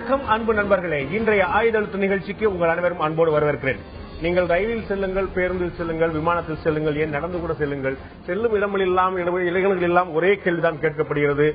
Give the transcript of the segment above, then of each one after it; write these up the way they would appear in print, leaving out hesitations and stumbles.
வணக்கம் அன்பு நண்பர்களே, இன்றைய ஆயுதழுத்து நிகழ்ச்சிக்கு உங்கள் அனைவரும் அன்போடு வரவேற்கிறேன். நீங்கள் ரயிலில் செல்லுங்கள், பேருந்தில் செல்லுங்கள், விமானத்தில் செல்லுங்கள், ஏன் நடந்து கூட செல்லுங்கள், செல்லும் இடமெல்லாம் இளைஞர்கள் எல்லாம் ஒரே கேள்விதான் கேட்கப்படுகிறது.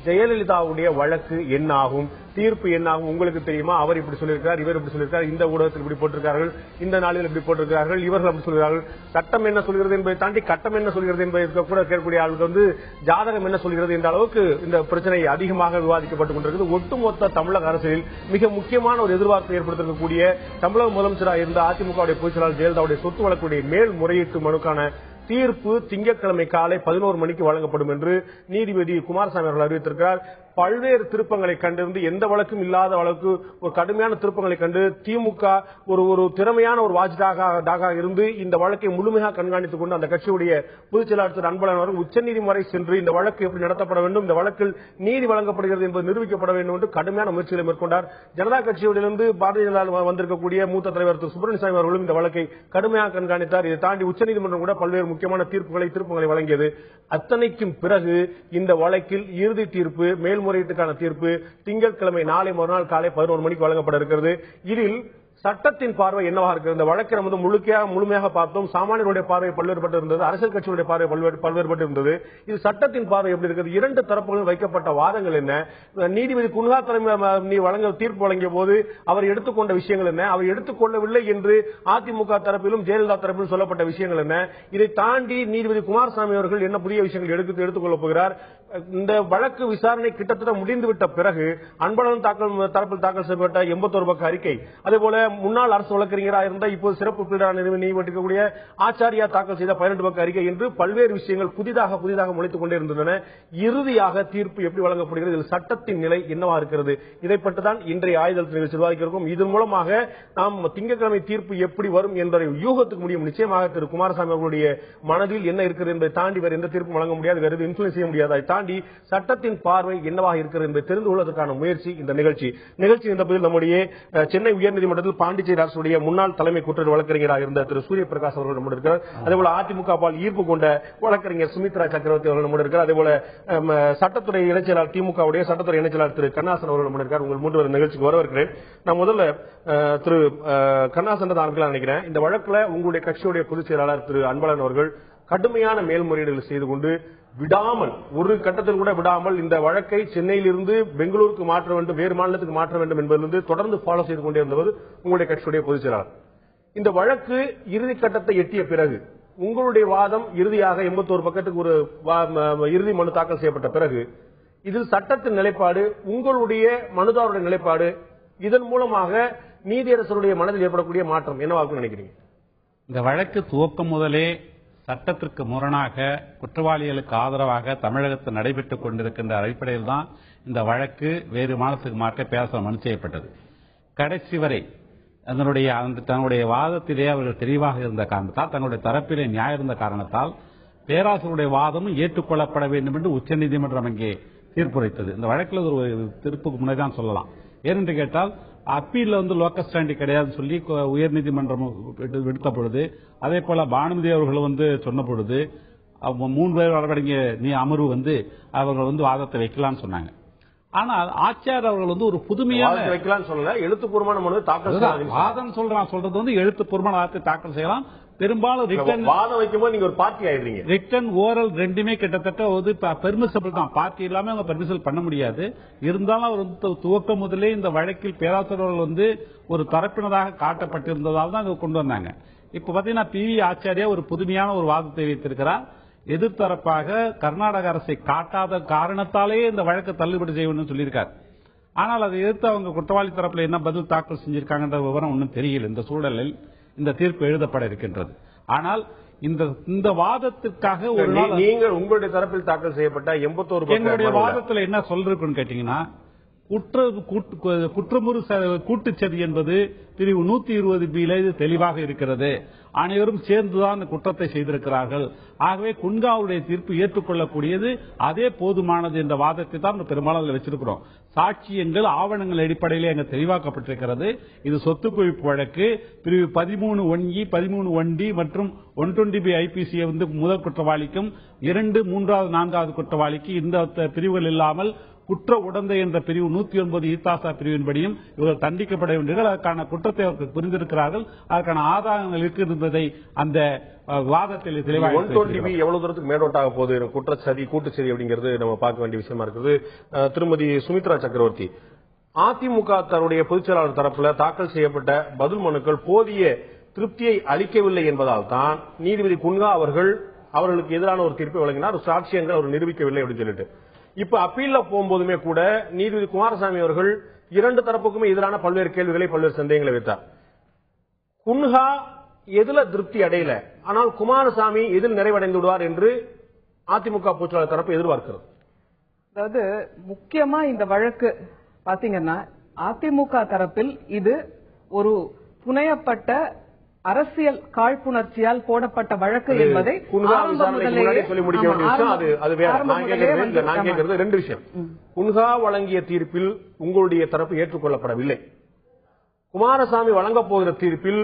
ஜெயலலிதாவுடைய வழக்கு என்ன ஆகும், தீர்ப்பு என்ன ஆகும் உங்களுக்கு தெரியுமா? அவர் இப்படி சொல்லியிருக்கார், இவர் இப்படி சொல்லியிருக்கார், இந்த ஊடகத்தில் இப்படி போட்டிருக்கார்கள், இந்த நாளில் இப்படி போட்டிருக்கிறார்கள், இவர்கள் அப்படி சொல்கிறார்கள். சட்டம் என்ன சொல்கிறது என்பதை தாண்டி கட்டம் என்ன சொல்கிறது என்பதை கூட கேட்கக்கூடிய ஆளுக்கு ஜாதகம் என்ன சொல்கிறது என்ற அளவுக்கு இந்த பிரச்சனை அதிகமாக விவாதிக்கப்பட்டுக் கொண்டிருக்கிறது. ஒட்டுமொத்த தமிழக அரசியலில் மிக முக்கியமான ஒரு எதிர்பார்ப்பை ஏற்படுத்தக்கூடிய தமிழக முதலமைச்சராக இருந்த அதிமுகவுடைய பொதுச்செயலாளர் ஜெயலலிதாவுடைய சொத்து வழக்குடைய மேல்முறையீட்டு மனுக்கான தீர்ப்பு திங்கட்கிழமை காலை 11 மணிக்கு வழங்கப்படும் என்று நீதிபதி குமாரசாமி அவர்கள் அறிவித்திருக்கிறார். பல்வேறு திருப்பங்களை கண்டிருந்து எந்த வழக்கும் இல்லாத வழக்கு ஒரு கடுமையான திருப்பங்களை கண்டு திமுக ஒரு திறமையான ஒரு வாஜ்டாக இருந்து இந்த வழக்கை முழுமையாக கண்காணித்துக் கொண்டு அந்த கட்சியுடைய பொதுச் செயலாளர் திரு அன்பழகன் அவர்கள் உச்சநீதிமன்றம் வரை சென்று இந்த வழக்கு எப்படி நடத்தப்பட வேண்டும், இந்த வழக்கில் நீதி வழங்கப்படுகிறது என்பது நிரூபிக்கப்பட வேண்டும் என்று கடுமையான முயற்சிகளை மேற்கொண்டார். ஜனதா கட்சியிலிருந்து பாரதிய ஜனதா வந்திருக்கக்கூடிய மூத்த தலைவர் திரு சுப்பிரமணியசாமி அவர்களும் இந்த வழக்கை கடுமையாக கண்காணித்தார். இதை தாண்டி உச்சநீதிமன்றம் கூட பல்வேறு முக்கியமான திருப்பங்களை வழங்கியது. அத்தனைக்கும் பிறகு இந்த வழக்கில் இறுதி தீர்ப்பு, மேல்முறையீட்டுக்கான தீர்ப்பு திங்கட்கிழமை நாளை மறுநாள் காலை 11 மணிக்கு வழங்கப்பட இருக்கிறது. இதில் சட்டத்தின் பார்வை என்னவாக இருக்கிறது? இந்த வழக்கை நம்ம முழுமையாக பார்த்தோம். சாமானியருடைய பார்வை பல்வேறுபட்டு இருந்தது, அரசியல் கட்சிகளுடைய பார்வை பல்வேறுபட்டு இருந்தது. இது சட்டத்தின் பார்வை எப்படி இருக்கிறது? இரண்டு தரப்புகளும் வைக்கப்பட்ட வாதங்கள் என்ன? நீதிபதி குன்ஹா தலைமை தீர்ப்பு வழங்கிய போது அவர் எடுத்துக்கொண்ட விஷயங்கள் என்ன, அவர் எடுத்துக்கொள்ளவில்லை என்று அதிமுக தரப்பிலும் ஜெயலலிதா தரப்பிலும் சொல்லப்பட்ட விஷயங்கள் என்ன? இதை தாண்டி நீதிபதி குமாரசாமி அவர்கள் என்ன புதிய விஷயங்கள் எடுத்துக்கொள்ளப் போகிறார்? இந்த வழக்கு விசாரணை கிட்டத்தட்ட முடிந்துவிட்ட பிறகு அன்பழகன் தரப்பில் தாக்கல் செய்யப்பட்ட 81 பக்க அறிக்கை, அதேபோல முன்னாள் அரசு வழக்கறிஞராக இருந்த இப்போது சிறப்பு நியமிக்கக்கூடிய ஆச்சாரியா தாக்கல் செய்த 12 பக்க அறிக்கை என்று பல்வேறு விஷயங்கள் புதிதாக முளைத்துக் கொண்டே இருந்தன. இறுதியாக தீர்ப்பு எப்படி வழங்கப்படுகிறது, இதில் சட்டத்தின் நிலை என்னவா இருக்கிறது, இதை பற்றி தான் இன்றைய ஆயுதழுத்து நிகழ்ச்சி விவாதிக்கிறோம். இதன் மூலமாக நாம் திங்கட்கிழமை தீர்ப்பு எப்படி வரும் என்பதை யூகத்துக்கு முடியும். நிச்சயமாக திரு குமாரசாமி அவர்களுடைய மனதில் என்ன இருக்கிறது என்பதை தாண்டி வேறு எந்த தீர்ப்பு வழங்க முடியாது, வேறு இன்ஃபுளுன்ஸ் செய்ய முடியாது. அதை தாண்டி சட்டத்தின் பார்வை என்னவாக இருக்கிறது என்பதை தெரிந்து கொள்வதற்கான முயற்சி இந்த நிகழ்ச்சி. இந்த பதில் நம்முடைய சென்னை உயர்நீதிமன்றத்தில் பாண்டிச்சேரி அரசுடைய முன்னாள் தலைமை குற்ற வழக்கறிஞராக இருந்த திரு சூரிய பிரகாஷ் அவர்கள் நம்முடைய இருக்கிறார். அதேபோல அதிமுக பால் ஈர்ப்பு கொண்ட வழக்கறிஞர் சுமித்ரா சக்கரவர்த்தி அவர்கள் நம்முடைய இருக்கிறார். அதேபோல சட்டத்துறை இணைச்செயலாளர் திமுகவுடைய சட்டத்துறை இணைச்செயலாளர் திரு கண்ணாசன் அவர்கள் நம்முடைய இருக்கார். உங்கள் 3 நிகழ்ச்சிக்கு வரவேற்கிறேன். நான் முதல்ல திரு கண்ணாசன் தான் நினைக்கிறேன். இந்த வழக்குல உங்களுடைய கட்சியுடைய பொதுச் செயலாளர் திரு அன்பழகன் அவர்கள் கடுமையான மேல்முறையீடுகள் செய்து கொண்டு விடாமல், ஒரு கட்டத்தில் கூட விடாமல் இந்த வழக்கை சென்னையிலிருந்து பெங்களூருக்கு மாற்ற வேண்டும், வேறு மாநிலத்துக்கு மாற்ற வேண்டும் என்பதிலிருந்து தொடர்ந்து ஃபாலோ செய்து கொண்டே இருந்தவர் உங்களுடைய கட்சியுடைய பொதுச் செயலாளர். இந்த வழக்கு இறுதி கட்டத்தை எட்டிய பிறகு உங்களுடைய வாதம் இறுதியாக 81 பக்கத்துக்கு ஒரு இறுதி மனு தாக்கல் செய்யப்பட்ட பிறகு இதில் சட்டத்தின் நிலைப்பாடு, உங்களுடைய மனுதாரருடைய நிலைப்பாடு, இதன் மூலமாக நீதியரசருடைய மனதில் ஏற்படக்கூடிய மாற்றம் என்னவாக நினைக்கிறீங்க? இந்த வழக்கு துவக்கம் முதலே சட்டத்திற்கு முரணாக குற்றவாளிகளுக்கு ஆதரவாக தமிழகத்தில் நடைபெற்றுக் கொண்டிருக்கின்ற அடிப்படையில் தான் இந்த வழக்கு வேறு மாநிலத்துக்கு மாற்ற பேச மனு செய்யப்பட்டது. கடைசி வரை தன்னுடைய வாதத்திலே அவர்கள் தெளிவாக இருந்த காரணத்தால், தன்னுடைய தரப்பிலே நியாயம் இருந்த காரணத்தால் பேராசிரியருடைய வாதமும் ஏற்றுக்கொள்ளப்பட வேண்டும் என்று உச்சநீதிமன்றம் அங்கே தீர்ப்புரைத்தது. இந்த வழக்கில் ஒரு தீர்ப்புக்கு முன்னே தான் சொல்லலாம். ஏனென்று கேட்டால் அப்பீல் லோக்கல் ஸ்டாண்டி கிடையாதுன்னு சொல்லி உயர்நீதிமன்றம் விடுத்த பொழுது, அதே போல பானுமதி அவர்கள் சொன்ன பொழுது 3 பேர் அடங்கிய அமர்வு அவர்கள் வாதத்தை வைக்கலாம்னு சொன்னாங்க. ஆனால் ஆச்சார் அவர்கள் ஒரு புதுமையான வைக்கலாம் சொல்லல, எழுத்துப்பூர்வமான மனு தாக்கல் வாதம் சொல்றது எழுத்துப்பூர்வமான வாதத்தை தாக்கல் செய்யலாம். பெரும்பாலும் வாதம் வைக்கும்போது நீங்க ஒரு பார்ட்டி ஆயிடுறீங்க. ரிட்டன் ஓரல் ரெண்டுமே கிட்டத்தட்ட பெர்மிசபிள் தான். பார்ட்டி இல்லாம அவங்க பெர்மிசபிள் பண்ண முடியாது. இருந்தாலும் அவர் துவக்கம் முதலே இந்த வழக்கில் பேராசிரியர்கள் ஒரு தரப்பினராக காட்டப்பட்டிருந்ததால் தான் கொண்டு வந்தாங்க. இப்ப பாத்தீங்கன்னா பி.வி. ஆச்சாரியா ஒரு புதுமையான ஒரு வாதத்தை வைத்திருக்கிறார். எதிர்த்தரப்பாக கர்நாடக அரசை காட்டாத காரணத்தாலே இந்த வழக்கை தள்ளுபடி செய்யணும்னு சொல்லியிருக்காரு. ஆனால் அதை எதிர்த்து அவங்க குற்றவாளி தரப்புல என்ன பதில் தாக்கல் செஞ்சிருக்காங்கன்ற விவரம் ஒன்றும் தெரியல. இந்த சூழலில் இந்த தீர்ப்பு எழுதப்பட இருக்கின்றது. ஆனால் இந்த வாதத்திற்காக ஒரு நாள் நீங்கள் உங்களுடைய தரப்பில் தாக்கல் செய்யப்பட்ட 81 எங்களுடைய வாதத்தில் என்ன சொல்றதுன்னு கேட்டீங்கன்னா, குற்றமுறு கூட்டுச்சதி என்பது பிரிவு 120B தெளிவாக இருக்கிறது. அனைவரும் சேர்ந்துதான் குற்றத்தை செய்திருக்கிறார்கள். ஆகவே குன்ஹாவுடைய தீர்ப்பு ஏற்றுக்கொள்ளக்கூடியது, அதே போதுமானது என்ற வாதத்தை தான் பெரும்பாலும் வச்சிருக்கிறோம். சாட்சியங்கள் ஆவணங்கள் அடிப்படையில் அங்கு தெளிவாக்கப்பட்டிருக்கிறது. இது சொத்து குவிப்பு வழக்கு பிரிவு 13(1)E 13(1)D மற்றும் 120B IPC முதல் குற்றவாளிக்கும் 2, 3, 4 குற்றவாளிக்கு இந்த பிரிவுகள் இல்லாமல் குற்ற உடந்தை என்ற பிரிவு 109 ஈத்தாசா பிரிவின்படியும் இவர்கள் தண்டிக்கப்பட வேண்டியவர்கள். அதற்கான குற்றத்தை அவர்கள் புரிந்திருக்கிறார்கள். அதற்கான ஆதாரங்கள் இருக்கின்றதை அந்த வாதத்தில் தெளிவாக 120B எவ்வளவு தூரத்துக்கு மேலோட்டாக போகுது குற்றச்சதி கூட்டுச்சதி அப்படிங்கிறது நம்ம பார்க்க வேண்டிய விஷயமா இருக்குது. திருமதி சுமித்ரா சக்கரவர்த்தி, அதிமுக தன்னுடைய பொதுச்செயலாளர் தரப்புல தாக்கல் செய்யப்பட்ட பதில் மனுக்கள் போதிய திருப்தியை அளிக்கவில்லை என்பதால் தான் நீதிபதி குன்ஹா அவர்களுக்கு எதிரான ஒரு தீர்ப்பை வழங்கினார். சாட்சியங்கள் அவர் நிரூபிக்கவில்லை அப்படின்னு சொல்லிட்டு இப்ப அப்பீல்ல போகும்போதுமே கூட நீதிபதி குமாரசாமி அவர்கள் இரண்டு தரப்புக்குமே எதிரான பல்வேறு கேள்விகளை பல்வேறு சந்தேகங்களை வைத்தார். குன்ஹா எதுல திருப்தி அடையல, ஆனால் குமாரசாமி எதில் நிறைவடைந்து விடுவார் என்று அதிமுக பொதுச்செயலாளர் தரப்பு எதிர்பார்க்கிறது. அதாவது முக்கியமா இந்த வழக்கு பாத்தீங்கன்னா அதிமுக தரப்பில் இது ஒரு புனையப்பட்ட அரசியல் காழ்ப்புணர்ச்சியால் போடப்பட்ட வழக்கு என்பதை ரெண்டு விஷயம். குன்ஹா வழங்கிய தீர்ப்பில் உங்களுடைய தரப்பு ஏற்றுக்கொள்ளப்படவில்லை. குமாரசாமி வழங்கப் போகிற தீர்ப்பில்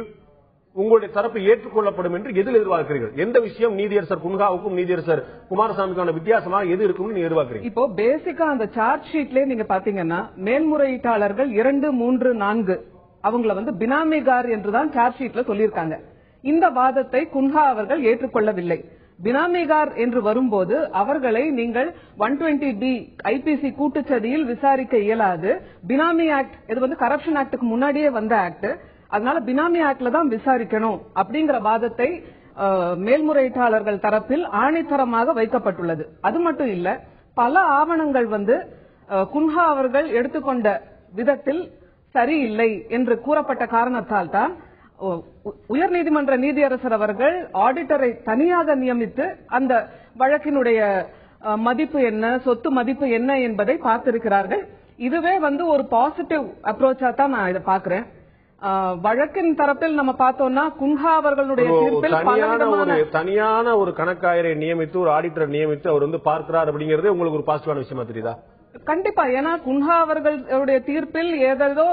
உங்களுடைய தரப்பு ஏற்றுக்கொள்ளப்படும் என்று எதில் எதிர்பார்க்கிறீர்கள்? எந்த விஷயம் நீதியரசர் குன்ஹாவுக்கும் நீதியரசர் குமாரசாமிக்கான வித்தியாசமாக எது இருக்கும் எதிர்பார்க்கிறீங்க? இப்போ பேசிக்கா அந்த சார்ஜ் ஷீட்லயே நீங்க பாத்தீங்கன்னா மேல்முறையீட்டாளர்கள் 2, 3, 4 அவங்கள பினாமிகார் என்றுதான் சார்ஜ் ஷீட்ல சொல்லியிருக்காங்க. இந்த வாதத்தை குன்ஹா அவர்கள் ஏற்றுக்கொள்ளவில்லை. பினாமிகார் என்று வரும்போது அவர்களை நீங்கள் 120B ஐபிசி கூட்டுச்சதியில் விசாரிக்க இயலாது. பினாமி ஆக்ட் இது கரப்ஷன் ஆக்டுக்கு முன்னாடியே வந்த ஆக்ட், அதனால பினாமி ஆக்ட்ல தான் விசாரிக்கணும் அப்படிங்கிற வாதத்தை மேல்முறையீட்டாளர்கள் தரப்பில் ஆணித்தரமாக வைக்கப்பட்டுள்ளது. அது மட்டும் இல்ல, பல ஆவணங்கள் குன்ஹா அவர்கள் எடுத்துக்கொண்ட விதத்தில் சரியில்லை என்று கூறப்பட்ட காரணத்தால் தான் உயர்நீதிமன்ற நீதியரசர் அவர்கள் ஆடிட்டரை தனியாக நியமித்து அந்த வழக்கினுடைய மதிப்பு என்ன, சொத்து மதிப்பு என்ன என்பதை பார்த்திருக்கிறார்கள். இதுவே ஒரு பாசிட்டிவ் அப்ரோச்சா தான் நான் இதை பாக்குறேன். வழக்கின் தரப்பில் நம்ம பார்த்தோம்னா குன்ஹா அவர்களுடைய தீர்ப்பில் தனியான ஒரு கணக்காயரை நியமித்து ஒரு ஆடிட்டரை நியமித்து அவர் பார்க்கிறார் அப்படிங்கிறது உங்களுக்கு ஒரு பாசிட்டிவான விஷயமா தெரியுதா? கண்டிப்பா. ஏன்னா குன்ஹா அவர்களுடைய தீர்ப்பில் ஏதேதோ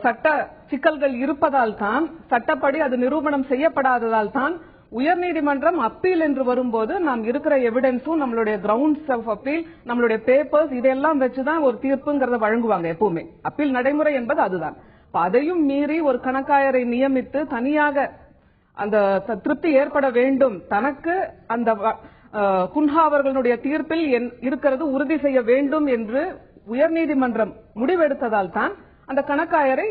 சட்ட சிக்கல்கள் இருப்பதால் தான், சட்டப்படி அது நிரூபணம் செய்யப்படாததால் தான் உயர்நீதிமன்றம் அப்பீல் என்று வரும்போது நாம் இருக்கிற எவிடன்ஸும் நம்மளுடைய கிரவுண்ட்ஸ் ஆஃப் அப்பீல், நம்மளுடைய பேப்பர்ஸ் இதெல்லாம் வச்சுதான் ஒரு தீர்ப்புங்கிறத வழங்குவாங்க. எப்பவுமே அப்பீல் நடைமுறை என்பது அதுதான். அதையும் மீறி ஒரு கணக்காயரை நியமித்து தனியாக அந்த திருப்தி ஏற்பட வேண்டும், தனக்கு அந்த குன்ஹா அவர்களுடைய தீர்ப்பில் இருக்கிறது உறுதி செய்ய வேண்டும் என்று உயர்நீதிமன்றம் முடிவெடுத்ததால் தான் அந்த கணக்காயரை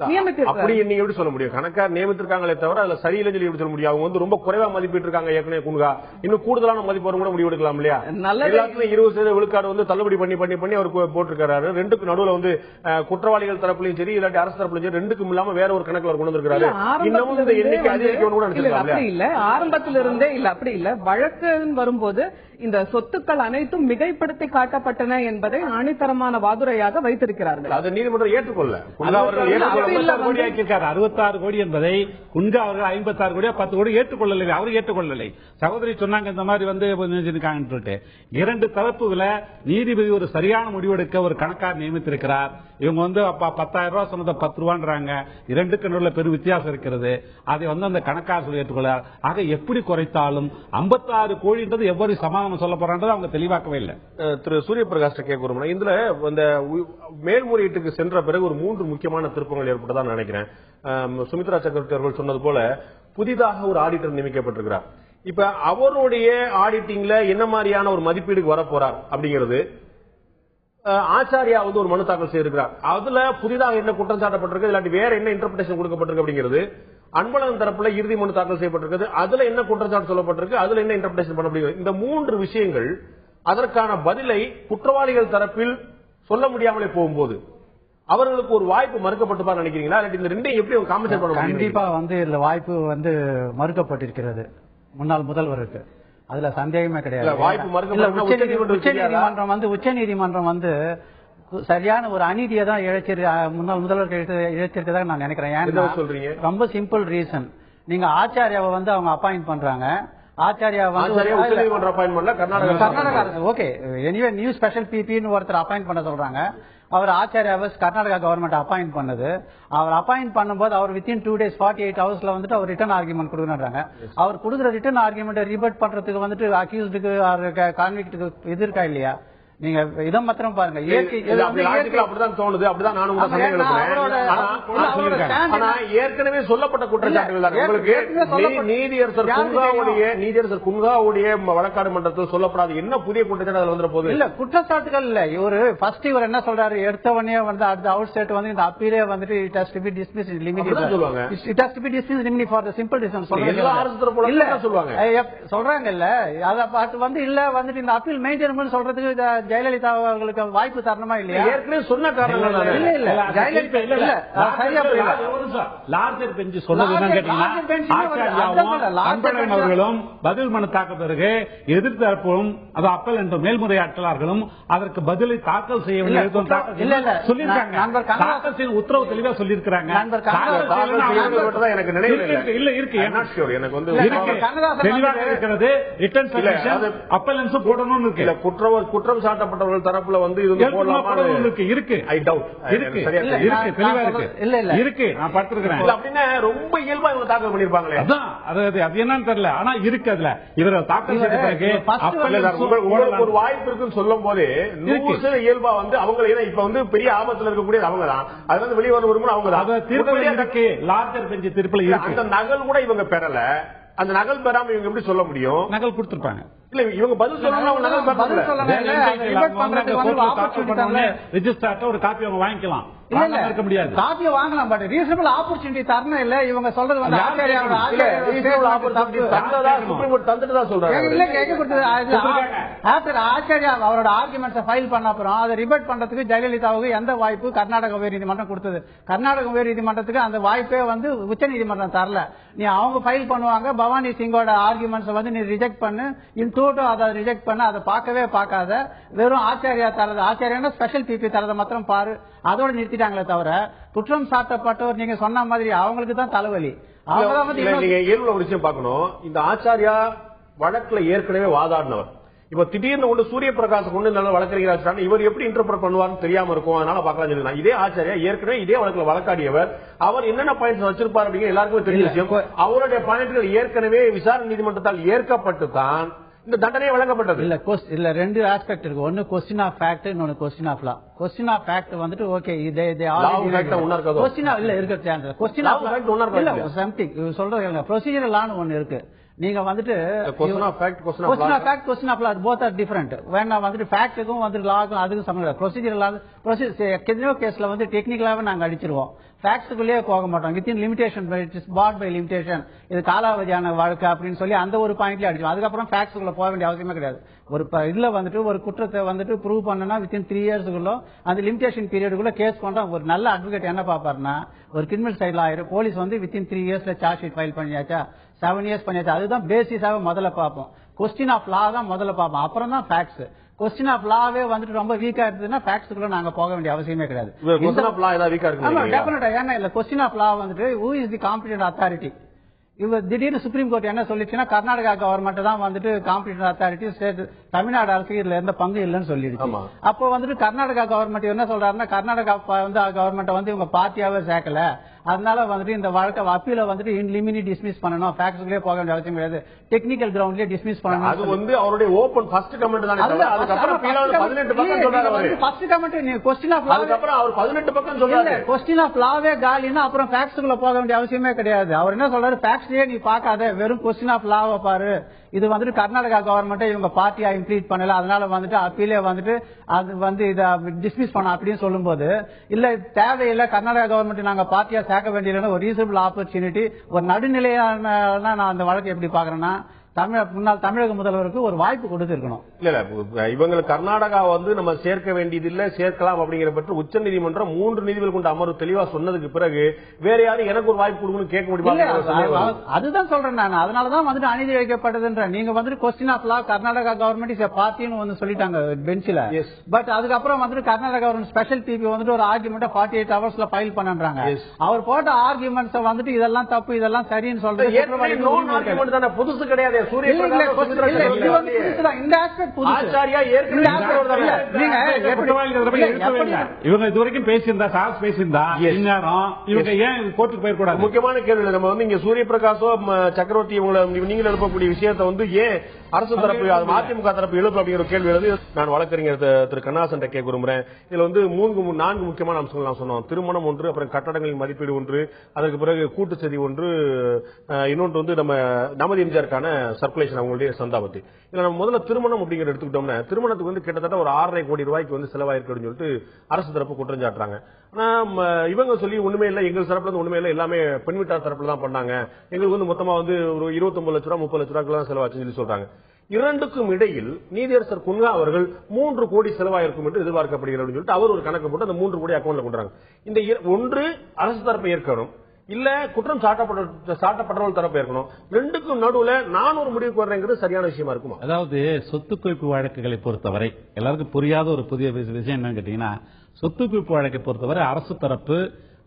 அப்படி நீங்க எப்படி சொல்ல முடியும்? கணக்கார் நியமித்திருக்காங்களே தவிர அதுல சரியில்லை சொல்லி எப்படி சொல்ல முடியும்? அவங்க ரொம்ப குறைவா மதிப்பிட்டு இருக்காங்க. ஏற்கனவே குன்ஹா இன்னும் கூடுதலான மதிப்பு கூட முடிவு எடுக்கலாம் இல்லையா? எல்லாத்துலயும் 20% விழுக்காடு தள்ளுபடி பண்ணி அவர் போட்டிருக்காரு. ரெண்டுக்கு நடுவுல குற்றவாளிகள் தரப்புலையும் சரி இல்லாட்டி அரசு தரப்புலையும் சரி ரெண்டுக்கும் இல்லாம வேற ஒரு கணக்குல கொண்டு வந்திருக்காரு. இன்னமும் இந்த எண்ணிக்கை அதிகரிக்கணும் கூட அப்படி இல்ல, ஆரம்பத்திலிருந்தே இல்ல, அப்படி இல்ல. வழக்கு வரும்போது இந்த சொத்துக்கள் அனைத்தும் மிகைப்படுத்தி காட்டப்பட்டன என்பதை ஆணித்தரமான வாதுரையாக வைத்திருக்கிறார்கள். அதை நீதிமன்றம் ஏற்றுக்கொள்ள 66 கோடி என்பதை குன்ஹா அவர்கள் 56 கோடியா 10 கோடி ஏற்றுக்கொள்ளலை. அவர் ஏற்றுக்கொள்ளலை. சகோதரி சொன்னாங்க இந்த மாதிரி இரண்டு தரப்புல நீதிபதி ஒரு சரியான முடிவெடுக்க ஒரு கணக்கார் நியமித்திருக்கிறார். இவங்க 10,000 ரூபாய் சொன்னதை 10 ரூபான்றாங்க. இரண்டுக்கு நடுவில் பெரும் வித்தியாசம் இருக்கிறது. அதை அந்த கணக்கார் சொல்லி ஏற்றுக்கொள்ளார். ஆக எப்படி குறைத்தாலும் 56 கோடின்றது எவ்வளவு சமாதானம் சொல்ல போறான்றது அவங்க தெளிவாக்கவே இல்லை. திரு சூரியபிரகாஷ் கேட்கிறோம், இதுல இந்த மேல்முறையீட்டுக்கு சென்ற பிறகு ஒரு 3 முக்கியமான திருப்பங்கள் ஏற்பட்டதா நினைக்கிறேன். சுமித்ரா சக்கரவர்த்தி அவர்கள் சொன்னது போல புதிதாக ஒரு ஆடிட்டர் நியமிக்கப்பட்டிருக்கிறார். இப்ப அவருடைய ஆடிட்டிங்ல என்ன மாதிரியான ஒரு மதிப்பீடுக்கு வர போறார் அப்படிங்கிறது ஆச்சாரியா ஒரு மனு தாக்கல் செய்திருக்கிறார். அதுல புதிதாக என்ன குற்றம் சாட்டப்பட்டிருக்கு, இல்லாட்டி வேற என்ன இன்டர்பிரேஷன் கொடுக்கப்பட்டிருக்கு அப்படிங்கிறது அன்பழகன் தரப்புல இறுதி மனு தாக்கல் செய்யப்பட்டிருக்கு. அதுல என்ன குற்றச்சாட்டு சொல்லப்பட்டிருக்கு, அதுல என்ன இன்டர்பிரேஷன் பண்ண முடியும். இந்த 3 விஷயங்கள் அதற்கான பதிலை குற்றவாளிகள் தரப்பில் சொல்ல முடியாமலே போகும்போது அவர்களுக்கு ஒரு வாய்ப்பு மறுக்கப்பட்டு நினைக்கிறீங்களா? இந்த ரெண்டையும் எப்படி காம்பன்சேட் பண்ண? கண்டிப்பா இதுல வாய்ப்பு மறுக்கப்பட்டிருக்கிறது முன்னாள் முதல்வருக்கு. அதுல சந்தேகமே கிடையாது. உச்சநீதிமன்றம் சரியான ஒரு அநீதியை தான் முன்னாள் முதல்வருக்கு இழைச்சிருக்கதாக நான் நினைக்கிறேன். ரொம்ப சிம்பிள் ரீசன், நீங்க ஆச்சாரியாவை அவங்க அப்பாயிண்ட் பண்றாங்க. ஆச்சாரியா கர்நாடகா அரசு ஓகே எனிவே நியூ ஸ்பெஷல் பிபின்னு ஒருத்தர் அப்பாயிண்ட் பண்ண சொல்றாங்க. அவர் ஆச்சாரியாவை கர்நாடகா கவர்மெண்ட் அப்பாயிண்ட் பண்ணது. அவர் அப்பாயிண்ட் பண்ணும்போது அவர் வித்தின் 2 days 48 hours அவர் ரிட்டர்ன் ஆர்குமெண்ட் கொடுக்கறாங்க. அவர் கொடுக்குற ரிட்டர்ன் ஆர்குமெண்ட் ரிபட் பண்றதுக்கு அக்யூஸ்டுக்கு கான்விக்டுக்கு இது இருக்கா இல்லையா? நீங்க இதை மாத்திரம் பாருங்க. அப்படிதான் தோணுது, அப்படிதான் நானும் ஏற்கனவே சொல்லப்பட்ட குற்றச்சாட்டுகள் தான் உங்களுக்கு. நீதியரசர் குன்ஹாவுடைய வழக்காடு மன்றத்தில் சொல்லப்படாது என்ன புதிய குற்றச்சாட்டு அதுல வந்துற போது இல்ல குற்றச்சாட்டுகள் இல்ல. இவரு ஃபர்ஸ்ட் இவர் என்ன சொல்றாரு, எடுத்தவனே வந்து அடுத்த அவுட் ஸ்டேட் வந்து இந்த அப்பீலே வந்துட்டு it has to be dismissed limited சொல்லுவாங்க. It has to be dismissed limited for the simple reason சொல்றாங்க. சொல்றாங்கல்ல அத பார்த்து வந்து இல்ல வந்துட்டு இந்த அப்பீல் மெயின்டைன் பண்ணி சொல்றதுக்கு ஜெயலலிதா அவர்களுக்கு வாய்ப்பு தரணுமா இல்லையா? ஏற்கனவே சொன்ன காரணங்கள் இல்ல இல்ல ஜெயலலிதா இல்ல சரியா புரியல. லார்ஜர் பெஞ்ச் சொன்னது என்னன்னு கேட்டீங்கன்னா அவர்களும் பதில் மனு தாக்க பிறகு எதிர்த்தரப்பும் அது அப்பல் என்ற மேல்முறையாற்றலார்களும் அதற்கு பதிலை தாக்கல் செய்யவில்லை சொல்லியிருக்காங்க. தாக்கல் செய்ய உத்தரவு தெளிவா சொல்லியிருக்கிறாங்க. எனக்கு நினைவு இல்ல இருக்கு எனக்கு வந்து தெளிவாக இருக்கிறது. ரிட்டர்ன் சப்மிஷன் அப்பலன்ஸ் போடணும்னு இருக்கு. குற்றம் சாட்டப்பட்டவர்கள் தரப்புல வந்து இது இருக்கு. ஐ டவுட் இருக்கு தெளிவா இருக்கு. இல்ல இல்ல இருக்கு நான் பார்த்திருக்கிறேன். அப்படின்னா ரொம்ப இயல்பா இவங்க தாக்கல் பண்ணிருப்பாங்களே. அதான் அது என்னன்னு தெரியல. ஆனா இருக்கு அதுல இவர் தாக்கல் செய்த பிறகு உங்களுக்கு ஒரு வாய்ப்பு இருக்குன்னு சொல்லும் போது 100% இயல்பா வந்து அவங்க இப்ப வந்து பெரிய ஆபத்துல இருக்கக்கூடிய அவங்க தான். அது வந்து வெளியே வரும் அவங்க தான். தீர்ப்பு இருக்கு. லார்ஜர் பெஞ்ச் தீர்ப்புல இருக்கு. அந்த நகல் கூட இவங்க பெறல. அந்த நகல் பெறாம இவங்க எப்படி சொல்ல முடியும்? நகல் கொடுத்திருப்பாங்க. இல்ல இவங்க பதில் சொல்லணும். ரிஜிஸ்டர் ஒரு காப்பி அவங்க வாங்கிக்கலாம். இருக்க முடியாது. காப்பியை வாங்கலாம். பட் ரீசனபிள் ஆப்பர்ச்சுனிட்டி தரணும் இல்ல. இவங்க சொல்றது வந்து ஆச்சாரியா அவரோட ஆர்குமெண்ட்ஸ் ஃபைல் பண்ண அப்புறம் அதை ரிபட் பண்றதுக்கு ஜெயலலிதாவுக்கு எந்த வாய்ப்பு கர்நாடக உயர்நீதிமன்றம் கொடுத்தது? கர்நாடக உயர்நீதிமன்றத்துக்கு அந்த வாய்ப்பே வந்து உச்சநீதிமன்றம் தரல. நீ அவங்க ஃபைல் பண்ணுவாங்க. பவானி சிங்கோட ஆர்குமெண்ட்ஸ் வந்து நீ ரிஜெக்ட் பண்ணு. அதை ரிஜெக்ட் பண்ண அதை பார்க்கவே பார்க்காத. வெறும் ஆச்சாரியா தரது ஆச்சாரியா ஸ்பெஷல் பிபி தரதை மாத்திரம் பாரு. அதோட நிறுத்திட்டாங்களே தவிர குற்றம் சாட்டப்பட்டவர் நீங்க சொன்ன மாதிரி அவங்களுக்கு தான் தலைவலி. நீங்க ஒரு விஷயம் பார்க்கணும். இந்த ஆச்சாரியா வழக்குல ஏற்கனவே வாதாடினவர். இப்ப திடீர்னு கொண்டு சூரிய பிரகாஷ் கொண்டு நல்ல வழக்கறிஞர் இவர் எப்படி இன்டர்பிரட் பண்ணுவார்னு தெரியாம இருக்கும். அதனால பார்க்கலாம். இதே ஆச்சாரியா ஏற்கனவே இதே வழக்குல வழக்காடியவர். அவர் என்னென்ன பாயிண்ட்ஸ் வச்சிருப்பார் அப்படிங்கிற எல்லாருக்குமே தெரிஞ்ச விஷயம். அவருடைய பாயிண்ட்கள் ஏற்கனவே விசாரணை நீதிமன்றத்தால் ஏற்கப்பட்டு தான் இந்த தண்டனை வழங்கப்பட்டது. இல்ல ரெண்டு ஆஸ்பெக்ட் இருக்கு. ஒன்னு கொஸ்டின் ஆஃப் ஃபேக்ட், இன்னொன்னு question of law. Question of fact வந்துட்டு ஓகே இது கொஸ்டின் இல்ல இருக்க சான்ஸ். கொஸ்டின் ஆஃப் ஃபேக்ட் இல்ல சம்திங் சொல்றது ப்ரொசீஜரல் லான்னு ஒன்னு இருக்கு. நீங்க வந்துட்டு question of fact question of law both are different. வேணா வந்துட்டு ஃபேக்ட்டுக்கும் வந்து லாக்கும் அதுக்கும் சம்பந்தம். ப்ரொசீஜரல் லா எத்தனையோ கேஸ்ல வந்து டெக்னிக்கலாவே நாங்க அடிச்சிருவோம். ஃபேக்ட்ஸுக்குள்ளேயே போக மாட்டோம். Within limitation barred by limitation இது காலாவதியான வழக்கு அப்படின்னு சொல்லி அந்த ஒரு பாயிண்ட்லயே அடிச்சோம். அதுக்கப்புறம் ஃபேக்ட்ஸுக்குள்ள போக வேண்டிய அவசியமே கிடையாது. ஒரு இதுல வந்துட்டு ஒரு குற்றத்தை வந்துட்டு ப்ரூவ் பண்ணனா வித்தின் 3 இயர்ஸ்க்குள்ள அந்த லிமிடேஷன் பீரியடுக்குள்ள கேஸ் பண்றா ஒரு நல்ல அட்வொகேட் என்ன பாப்பாருன்னா ஒரு கிரிமினல் சைட்ல ஆயிரும். போலீஸ் வந்து வித்தின் 3 இயர்ஸ்ல சார்ஜ் ஷீட் ஃபைல் பண்ணியாச்சா 7 இயர்ஸ் பண்ணியாச்சா அதுதான் பேசிஸாக முதல்ல பார்ப்போம். கொஸ்டின் ஆஃப் லா தான் முதல்ல பார்ப்போம். அப்புறம் தான் ஃபேக்ட்ஸ். கொஸ்டின் ஆஃப் லாவே வந்துட்டு ரொம்ப வீக்கா இருந்ததுன்னா ஃபேக்ட்ஸ்க்குள்ள நாங்க போக வேண்டிய அவசியமே கிடையாது. ஏன்னா இல்ல கொஸ்டின் ஆஃப் லா வந்துட்டு who is the competent authority. இவர் திடீர்னு சுப்ரீம் கோர்ட் என்ன சொல்லிச்சுன்னா கர்நாடகா கவர்மெண்ட் தான் வந்துட்டு காம்பிடன்ட் அத்தாரிட்டி. ஸ்டேட் தமிழ்நாடு அரசு இதுல எந்த பங்கு இல்லைன்னு சொல்லிடுச்சு. அப்போ வந்துட்டு கர்நாடகா கவர்மெண்ட் என்ன சொல்றாருன்னா கர்நாடகா வந்து கவர்மெண்ட் வந்து இவங்க பார்ட்டியாவே சேர்க்கல. அதனால வந்துட்டு இந்த வழக்கை அப்பீல வந்துட்டு இன்லிமினி டிஸ்மிஸ் பண்ணணும். ஃபேக்ட்ஸ்க்குள்ளே போக வேண்டிய அவசியம் கிடையாது. டெக்னிக்கல் கிரவுண்ட்லயே டிஸ்மிஸ் பண்ணணும். அது வந்து அவருடைய ஓபன் ஃபர்ஸ்ட் கமெண்ட் தான். அதுக்கப்புறம் 18 பக்கம் சொல்றாரு. ஃபர்ஸ்ட் கமெண்ட் நீ கொஸ்டின் ஆஃப் லா அதுக்கப்புறம் அவர் 18 பக்கம் சொல்றாரு. கொஸ்டின் ஆஃப் லாவே காலினா அப்புறம் ஃபேக்ட்ஸ்க்குள்ள போக வேண்டிய அவசியமே கிடையாது. அவர் என்ன சொல்றாரு ஃபேக்ட்ஸ்லயே நீ பார்க்காத வெறும் கொஸ்டின் ஆஃப் லாவை பாரு. இது வந்துட்டு கர்நாடகா கவர்மெண்ட் இவங்க பார்ட்டியா இம்ப்ளீட் பண்ணல. அதனால வந்துட்டு அப்பீலே வந்துட்டு அது வந்து இதை டிஸ்மிஸ் பண்ண அப்படின்னு சொல்லும் போது இல்ல தேவையில்லை கர்நாடகா கவர்மெண்ட் நாங்க பார்ட்டியா சேர்க்க வேண்டியது ஒரு ரீசனபிள் ஆப்பர்ச்சுனிட்டி ஒரு நடுநிலையான நான் அந்த வழக்கு எப்படி பாக்குறேன்னா முன்னாள் தமிழக முதல்வருக்கு ஒரு வாய்ப்பு கொடுத்திருக்கணும். இல்ல இவங்க கர்நாடகா வந்து நம்ம சேர்க்க வேண்டியது இல்ல சேர்க்கலாம் அப்படிங்கிற பற்றி உச்ச நீதிமன்றம் 3 நீதிபதிகள் கொண்ட அமர்வு தெளிவா சொன்னதுக்கு பிறகு வேற யாரும் எனக்கு ஒரு வாய்ப்பு கொடுக்கணும்னு கேட்க முடியுமா? அதுதான் சொல்றேன் நான். அதனாலதான் வந்துட்டு அநீதி வைக்கப்பட்டதுன்ற நீங்க வந்துட்டு question of law Karnataka government is பார்ட்டின்னு வந்து சொல்லிட்டாங்க பெஞ்சில. பட் அதுக்கப்புறம் வந்துட்டு கர்நாடகா கவர்மெண்ட் ஸ்பெஷல் பிபி வந்துட்டு ஒரு ஆர்குமெண்ட் 48 ஹவர்ஸ்ல ஃபைல் பண்றாங்க. அவர் போட்ட ஆர்குமெண்ட்ஸ் வந்துட்டு இதெல்லாம் தப்பு இதெல்லாம் சரின்னு சொல்றது புதுசு கிடையாது. சூரிய இவங்க இதுவரைக்கும் பேசியிருந்தா சாஸ் பேசியிருந்தா இவங்க ஏன் கோர்ட்டுக்கு போயிடக்கூடாது? முக்கியமான கேள்வி. நம்ம வந்து இங்க சூரிய பிரகாஷோ சக்கரவர்த்தி இவங்களை நீங்க எழுப்பக்கூடிய விஷயத்தை வந்து ஏன் அரசு தரப்பு அதிமுக தரப்பு எழுப்பு அப்படிங்கிற கேள்வி எழுது. நான் வழக்கறிஞர் திரு கண்ணாசன் கேட்க விரும்புறேன். இதுல வந்து 4 முக்கியமான அம்சங்கள் நான் சொன்னோம். திருமணம் ஒன்று, அப்புறம் கட்டடங்களின் மதிப்பீடு ஒன்று, அதற்கு பிறகு கூட்டு செய்தி ஒன்று, இன்னொன்று வந்து நம்ம நமது எம்ஜிஆருக்கான சர்க்குலேஷன் அவங்களுடைய சந்தாபத்தி. இதுல நம்ம முதல்ல திருமணம் அப்படிங்கிற எடுத்துக்கிட்டோம்னா திருமணத்துக்கு வந்து கிட்டத்தட்ட ஒரு 6.5 கோடி ரூபாய்க்கு வந்து செலவாயிருக்குன்னு சொல்லிட்டு அரசு தரப்பு குற்றம் சாட்டுறாங்க. ஆனா இவங்க சொல்லி ஒண்ணுமே இல்ல, எங்க தரப்புல இருந்து ஒண்ணுமே இல்ல, எல்லாமே பெண் வீட்டார் தரப்புல தான் பண்ணாங்க, எங்களுக்கு வந்து மொத்தமா வந்து ஒரு 29 லட்சம் ரூபாய் 30 லட்சம் ரூபாய்க்கு செலவாச்சுன்னு சொல்லி சொல்றாங்க. இரண்டுக்கும் இடையில் நீதியரசர் குன்ஹா அவர்கள் 3 கோடி செலவாயிருக்கும் என்று எதிர்பார்க்கப்படுகிறது அப்படின்னு சொல்லிட்டு அவர் ஒரு கணக்கு போட்டு அந்த 3 கோடி அக்கௌண்ட்ல கொண்டாங்க. இந்த ஒன்று அரசு தரப்பை ஏற்கணும், இல்ல குற்றம் சாட்டப்பட்டவர்கள் தரப்பு ஏற்கணும். ரெண்டுக்கும் நடுவுல நான் ஒரு முடிவுக்கு வர்றேங்கிறது சரியான விஷயமா இருக்குமா? அதாவது சொத்து குவிப்பு வழக்குகளை பொறுத்தவரை எல்லாருக்கும் புரியாத ஒரு புதிய விஷயம் என்னன்னு கேட்டீங்கன்னா, சொத்து குவிப்பு வழக்கை பொறுத்தவரை அரசு தரப்பு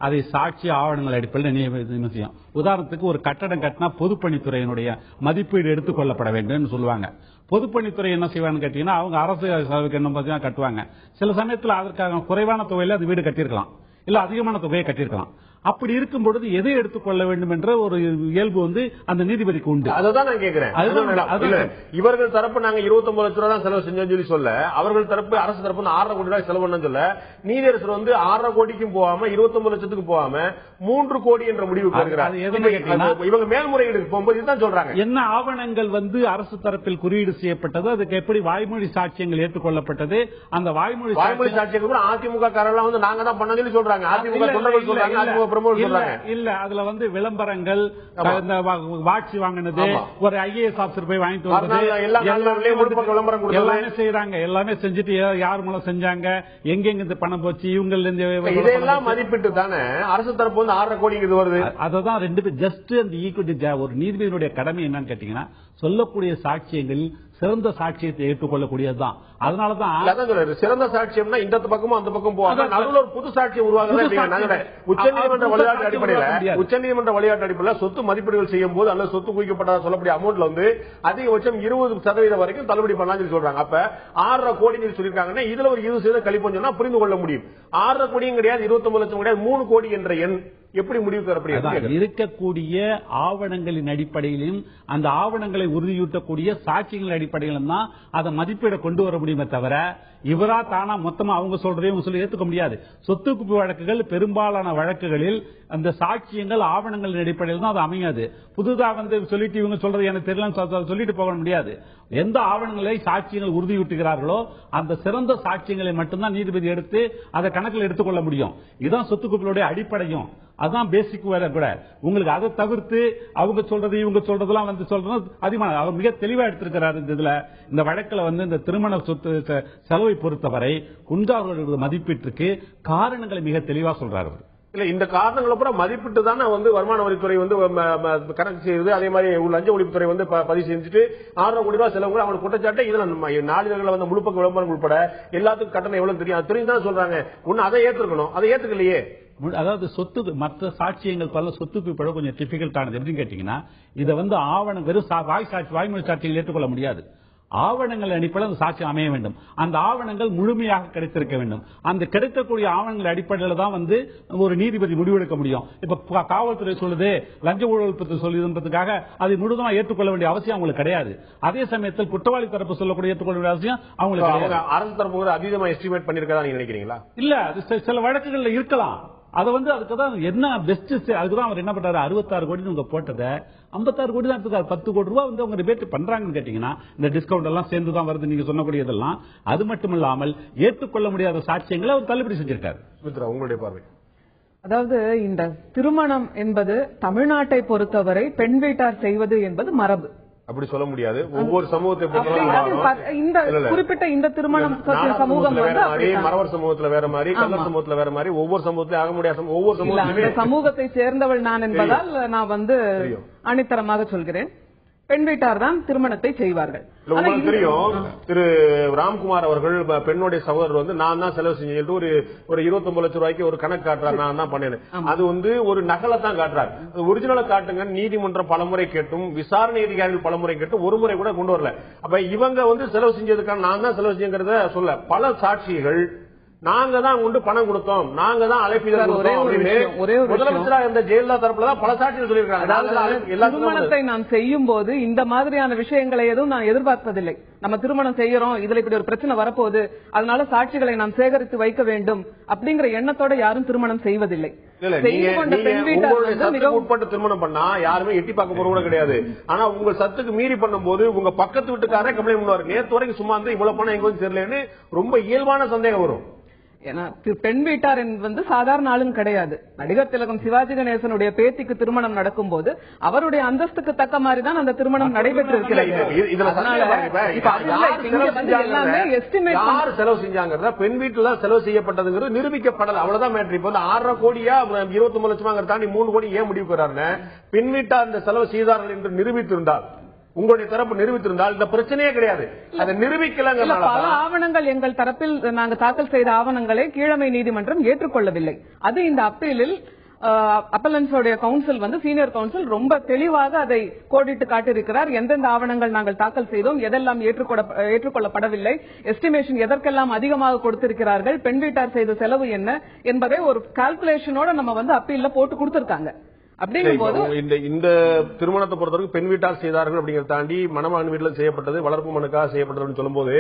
அதை சாட்சி ஆவணங்கள் அடிப்படையில் செய்யும். உதாரணத்துக்கு ஒரு கட்டடம் கட்டினா பொதுப்பணித்துறையினுடைய மதிப்பீடு எடுத்துக் கொள்ளப்பட வேண்டும் சொல்லுவாங்க. பொதுப்பணித்துறை என்ன செய்வான்னு கேட்டீங்கன்னா, அவங்க அரசு செலவுக்கு என்ன பார்த்தீங்கன்னா கட்டுவாங்க. சில சமயத்தில் அதற்காக குறைவான தொகையில அது வீடு கட்டியிருக்கலாம், இல்ல அதிகமான தொகையை கட்டியிருக்கலாம். அப்படி இருக்கும் பொழுது எதை எடுத்துக்கொள்ள வேண்டும் என்ற ஒரு இயல்பு வந்து அந்த நீதிபதிக்கு உண்டு. அதுதான் நான் கேட்கிறேன். இவர்கள் தரப்பு நாங்க 29 லட்சம் ரூபாய் தான் செலவு செஞ்சோம் சொல்லி சொல்ல, அவர்கள் தரப்பு அரசு தரப்பு 6.5 கோடி ரூபாய் செலவு பண்ண சொல்ல, நீதியரசர் வந்து 6.5 கோடிக்கும் போகாம 29 லட்சத்துக்கு போகாம 3 கோடி என்ற முடிவுக்கு வருகிறார். இவங்க மேல்முறையீடு போகும்போது இதுதான் சொல்றாங்க. என்ன ஆவணங்கள் வந்து அரசு தரப்பில் குறியீடு செய்யப்பட்டது, அதுக்கு எப்படி வாய்மொழி சாட்சியங்கள் ஏற்றுக்கொள்ளப்பட்டது, அந்த வாய்மொழி சாட்சியங்கள் அதிமுக காரெல்லாம் வந்து நாங்க தான் பண்ண சொல்லி சொல்றாங்க. அதிமுக தொண்டர்கள் சொல்றாங்க, அதிமுக இல்ல அதுல வந்து விளம்பரங்கள், வாட்சி வாங்கினது, ஒரு IAS ஆபீசர் போய் வாங்கிட்டு வந்தது, எல்லாமே செய்யறாங்க. எல்லாமே செஞ்சுட்டு யார் மூலம் செஞ்சாங்க, எங்கெங்க பணம் போச்சு, இவங்க இதெல்லாம் மதிப்பிட்டு தானே அரசு தரப்பு வந்து 6.5 கோடி வருது. அததான் ரெண்டு பேர் ஜஸ்ட் அந்த ஈக்குவிட்டி. ஒரு நீதிபதியினுடைய கடமை என்னன்னு கேட்டீங்கன்னா, சொல்லக்கூடிய சாட்சியங்களில் சிறந்த சாட்சியத்தை ஏற்றுக்கொள்ளக்கூடியதுதான். அதனாலதான் சிறந்த சாட்சியம்னா இந்த பக்கமும் அந்த பக்கம் போவாங்க, நடுவில் ஒரு புது சாட்சியம் உருவாக்குறது. உச்சநீதிமன்ற வழிகாட்டு அடிப்படையில் சொத்து மதிப்பீடுகள் செய்யும் போது அல்லது சொத்து குவிக்கப்பட்ட சொல்லக்கூடிய அமௌண்ட்ல வந்து அதிகபட்சம் 20% வரைக்கும் தள்ளுபடி பண்ணலாம் சொல்றாங்க. அப்ப 6.5 கோடி சொல்லிருக்காங்கன்னா இதுல ஒரு 20% கழிப்பு சொன்னா புரிந்து கொள்ள முடியும். 6.5 கோடியும் கிடையாது, 29 லட்சம் கிடையாது, 3 கோடி என்ற எண் எப்படி முடிவு இருக்கக்கூடிய ஆவணங்களின் அடிப்படையிலும் அந்த ஆவணங்களை உறுதியூட்டக்கூடிய சாட்சிகளின் அடிப்படையிலும் தான் அதை மதிப்பீட கொண்டு வர முடியுமே தவிர இவரா தானா மொத்தமா அவங்க சொல்றதையும் சொல்லி ஏற்றுக்க முடியாது. சொத்து குவிப்பு வழக்குகள் பெரும்பாலான வழக்குகளில் அந்த சாட்சியங்கள் ஆவணங்களின் அடிப்படையில் தான் அது அமையாது. புதுதா வந்து சொல்லிட்டு இவங்க சொல்றது எனக்கு தெரியல சொல்லிட்டு போக முடியாது. எந்த ஆவணங்களை சாட்சியங்கள் உறுதியூட்டுகிறார்களோ அந்த சிறந்த சாட்சியங்களை மட்டும்தான் நீதிபதி எடுத்து அதை கணக்கில் எடுத்துக்கொள்ள முடியும். இதுதான் சொத்து குவிப்புடைய அடிப்படையும், அதுதான் பேசிக் வேற கூட. உங்களுக்கு அதை தவிர்த்து அவங்க சொல்றது இவங்க சொல்றதெல்லாம் வந்து சொல்றது அதிகமாக அவர் மிக தெளிவா எடுத்திருக்கிறார். இந்த வழக்கில் வந்து இந்த திருமண சொத்து செலவை பொறுத்தவரை குன்ஹா மதிப்பீட்டுக்கு காரணங்களை மிக தெளிவா சொல்றாரு. இல்ல இந்த காரணங்களை பூரா மதிப்பிட்டு தானே வந்து வருமான வரித்துறை வந்து கணக்கு செய்யுது. அதே மாதிரி லஞ்ச ஒழிப்புத்துறை வந்து பதிவு செஞ்சுட்டு 6.5 கோடி ரூபாய் செலவு அவங்க குற்றச்சாட்டு. இதுல நாளிதழ்களை வந்து முழுப்பக்க விளம்பரம் உட்பட எல்லாத்துக்கும் கட்டணம் எவ்வளவு தெரியும், அது தெரியும் தான் சொல்றாங்க. ஒன்னு அதை ஏற்றுக்கணும், அதை ஏற்றுக்கலையே. அதாவது சொத்து மற்ற சாட்சியங்கள் பல சொத்து குவிப்பட கொஞ்சம் டிஃபிகல்ட்டானது. எப்படின்னு கேட்டீங்கன்னா, இதை வந்து ஆவணம் வெறும் வாய்மொழி சாட்சியங்கள் ஏற்றுக்கொள்ள முடியாது. ஆவணங்கள் அடிப்படையில் அந்த சாட்சி அமைய வேண்டும். அந்த ஆவணங்கள் முழுமையாக கிடைத்திருக்க வேண்டும். அந்த கிடைக்கக்கூடிய ஆவணங்கள் அடிப்படையில் தான் வந்து ஒரு நீதிபதி முடிவெடுக்க முடியும். இப்ப காவல்துறை சொல்லுது லஞ்ச ஊழல் சொல்லுறதுக்காக அதை முழுவதும் ஏற்றுக்கொள்ள வேண்டிய அவசியம் அவங்களுக்கு கிடையாது. அதே சமயத்தில் குற்றவாளி தரப்பு சொல்லக்கூடிய ஏற்றுக்கொள்ள வேண்டிய அவசியம் அவங்களுக்கு அரசு தரப்பு அதிகமா எஸ்டிமேட் பண்ணிருக்கா நீங்க நினைக்கிறீங்களா? இல்ல, அது சில வழக்குகள்ல இருக்கலாம். அதை வந்து அதுக்குதான் என்ன பெஸ்ட், அதுக்குதான் அவர் என்ன பண்றாரு, 66 கோடி உங்க போட்டதை 56 கோடி தான் எடுத்துக்காரு. 10 கோடி ரூபாய் வந்து அவங்க ரிபேட் பண்றாங்கன்னு கேட்டீங்கன்னா இந்த டிஸ்கவுண்ட் எல்லாம் சேர்ந்து தான் வருது நீங்க சொன்னக்கூடியதெல்லாம். அது மட்டும் இல்லாமல் ஏற்றுக்கொள்ள முடியாத சாட்சியங்களை அவர் தள்ளுபடி செஞ்சிருக்காரு. உங்களுடைய பார்வை? அதாவது இந்த திருமணம் என்பது தமிழ்நாட்டை பொறுத்தவரை பெண் வீட்டார் செய்வது என்பது மரபு. அப்படி சொல்ல முடியாது. ஒவ்வொரு சமூகத்தை இந்த குறிப்பிட்ட இந்த திருமணம் சமூகம் மறவர் சமூகத்துல வேற மாதிரி, கல்லர் சமூகத்துல வேற மாதிரி, ஒவ்வொரு சமூகத்திலும் ஆக முடியாது. ஒவ்வொரு சமூகத்தை சேர்ந்தவள் நான் என்பதால் நான் வந்து அணித்தரமாக சொல்கிறேன். பெண் வீட்டார் தான் திருமணத்தை செய்வார்கள். உங்களுக்கு தெரியும், திரு ராம்குமார் அவர்கள் பெண்ணுடைய சகோதரர் வந்து நான் தான் செலவு செஞ்சு ஒரு 29 லட்சம் ரூபாய்க்கு ஒரு கணக்கு காட்டுறாரு, நான் தான் பண்ணேன். அது வந்து ஒரு நகலை தான் காட்டுறாரு. ஒரிஜினலை காட்டுங்க நீதிமன்றம் பலமுறை கேட்டும் விசாரணை அதிகாரிகள் பலமுறை கேட்டும் ஒரு முறை கூட கொண்டு வரல. அப்ப இவங்க வந்து செலவு செஞ்சதுக்கான நான் தான் செலவு செஞ்சங்கிறத சொல்ல பல சாட்சிகள் நாங்க தான் கொண்டு பணம் கொடுத்தோம், நாங்க தான் அழைப்பிதழ் முதலமைச்சரா இருந்த ஜெயலலிதா தரப்புலதான் பல சாட்சிகள் சொல்லியிருக்காங்க. திருமணத்தை நான் செய்யும் போது இந்த மாதிரியான விஷயங்களை எதுவும் நான் எதிர்பார்ப்பதில்லை. நம்ம திருமணம் செய்யறோம், இதுல இப்படி ஒரு பிரச்சனை வரப்போகுது, அதனால சாட்சிகளை நாம் சேகரித்து வைக்க வேண்டும் அப்படிங்கிற எண்ணத்தோட யாரும் திருமணம் செய்வதில்லை. உட்பட்டு திருமணம் பண்ணா யாருமே எட்டி பார்க்க போற கூட கிடையாது. ஆனா உங்க சத்துக்கு மீறி பண்ணும் போது உங்க பக்கத்து வீட்டுக்காரே கம்ப்ளைண்ட் பண்ணுவாரு, நேற்று வரைக்கும் சும்மா இருந்து இவ்வளவு பணம் எங்க வந்து தெரியலன்னு ரொம்ப இயல்பான சந்தேகம் வரும். ஏன்னா பெண் வீட்டார் வந்து சாதாரண ஆளும் கிடையாது. நடிகர் திலகம் சிவாஜி கணேசனுடைய பேத்திக்கு திருமணம் நடக்கும் போது அவருடைய அந்தஸ்துக்கு தக்க மாதிரி தான் அந்த திருமணம் நடைபெற்று இருக்கிறது. செலவு செஞ்சாங்க பெண் வீட்டுல செலவு செய்யப்பட்டதுங்கிறது நிரூபிக்கப்படல, அவ்வளவுதான் மேட்ரு. இப்ப 6.5 கோடியா 29 லட்சமா தாண்டி 3 கோடி ஏன் முடிவு பெறாருன்னு பெண் வீட்டார் இந்த செலவு செய்தார்கள் என்று நிரூபித்திருந்தால், உங்களுடைய தரப்பு நிரூபித்திருந்தால் இந்த பிரச்சனையே கிடையாது. அதை நிரூபிக்கல. பல ஆவணங்கள் எங்கள் தரப்பில் நாங்கள் தாக்கல் செய்த ஆவணங்களை கீழமை நீதிமன்றம் ஏற்றுக்கொள்ளவில்லை. அது இந்த அப்பீலில் அப்பலன்ஸோடைய கவுன்சில் வந்து சீனியர் கவுன்சில் ரொம்ப தெளிவாக அதை கோடிட்டு காட்டியிருக்கிறார். எந்தெந்த ஆவணங்கள் நாங்கள் தாக்கல் செய்தோம், எதெல்லாம் ஏற்றுக்கொள்ளப்படவில்லை, எஸ்டிமேஷன் எதற்கெல்லாம் அதிகமாக கொடுத்திருக்கிறார்கள், பெண் வீட்டார் செய்த செலவு என்ன என்பதை ஒரு கால்குலேஷனோட நம்ம வந்து அப்பீல்ல போட்டு கொடுத்திருக்காங்க. இந்த திருமணத்தை பொறுத்தவரைக்கும் பெண் வீட்டார் செய்தார்கள் அப்படிங்கறத தாண்டி மணமகன் வீட்டில் செய்யப்பட்டது, வளர்ப்பு மனுக்காக செய்யப்பட்டது சொல்லும் போது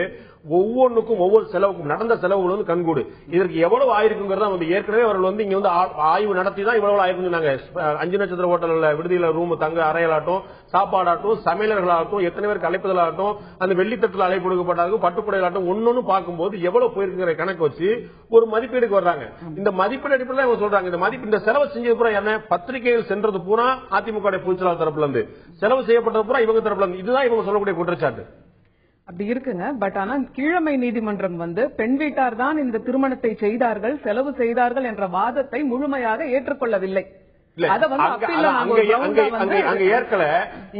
ஒவ்வொன்றுக்கும் ஒவ்வொரு செலவுக்கும் நடந்த செலவுகள் வந்து கண்கூடு. இதற்கு எவ்வளவு ஆயிருக்குங்கிறத வந்து ஏற்கனவே அவர்கள் வந்து இங்க வந்து ஆய்வு நடத்தி தான் இவ்வளவு ஆயிருக்கும் சொன்னாங்க. 5 நட்சத்திர ஹோட்டல்ல விடுதியில ரூம் தங்க அறையலாட்டும், சாப்பாடாட்டும், சமையலர்களாகட்டும், எத்தனை பேருக்கு அழைப்பதலாகட்டும், அந்த வெள்ளித்தட்டில் அழைப்பு கொடுக்கப்பட்டாலும், பட்டுப்புடையாட்டும் ஒன்னொன்னு பார்க்கும்போது எவ்வளவு போயிருக்குங்கிற கணக்கு வச்சு ஒரு மதிப்பீடுக்கு வர்றாங்க. இந்த மதிப்பீடு அடிப்படையில் இவங்க சொல்றாங்க இந்த மதிப்பு இந்த செலவு செஞ்சது பூரா என்ன பத்திரிகைகள் சென்றது பூரா அதிமுக பொதுச்செயலாளர் தரப்புல இருந்து, செலவு செய்யப்பட்டது பூரா இவங்க தரப்புல இருந்து. இதுதான் இவங்க சொல்லக்கூடிய குற்றச்சாட்டு. அப்படி இருக்குங்க. பட் ஆனா கீழமை நீதிமன்றம் வந்து பெண் வீட்டார் தான் இந்த திருமணத்தை செய்தார்கள், செலவு செய்தார்கள் என்ற வாதத்தை முழுமையாக ஏற்றுக்கொள்ளவில்லை. ஏற்கல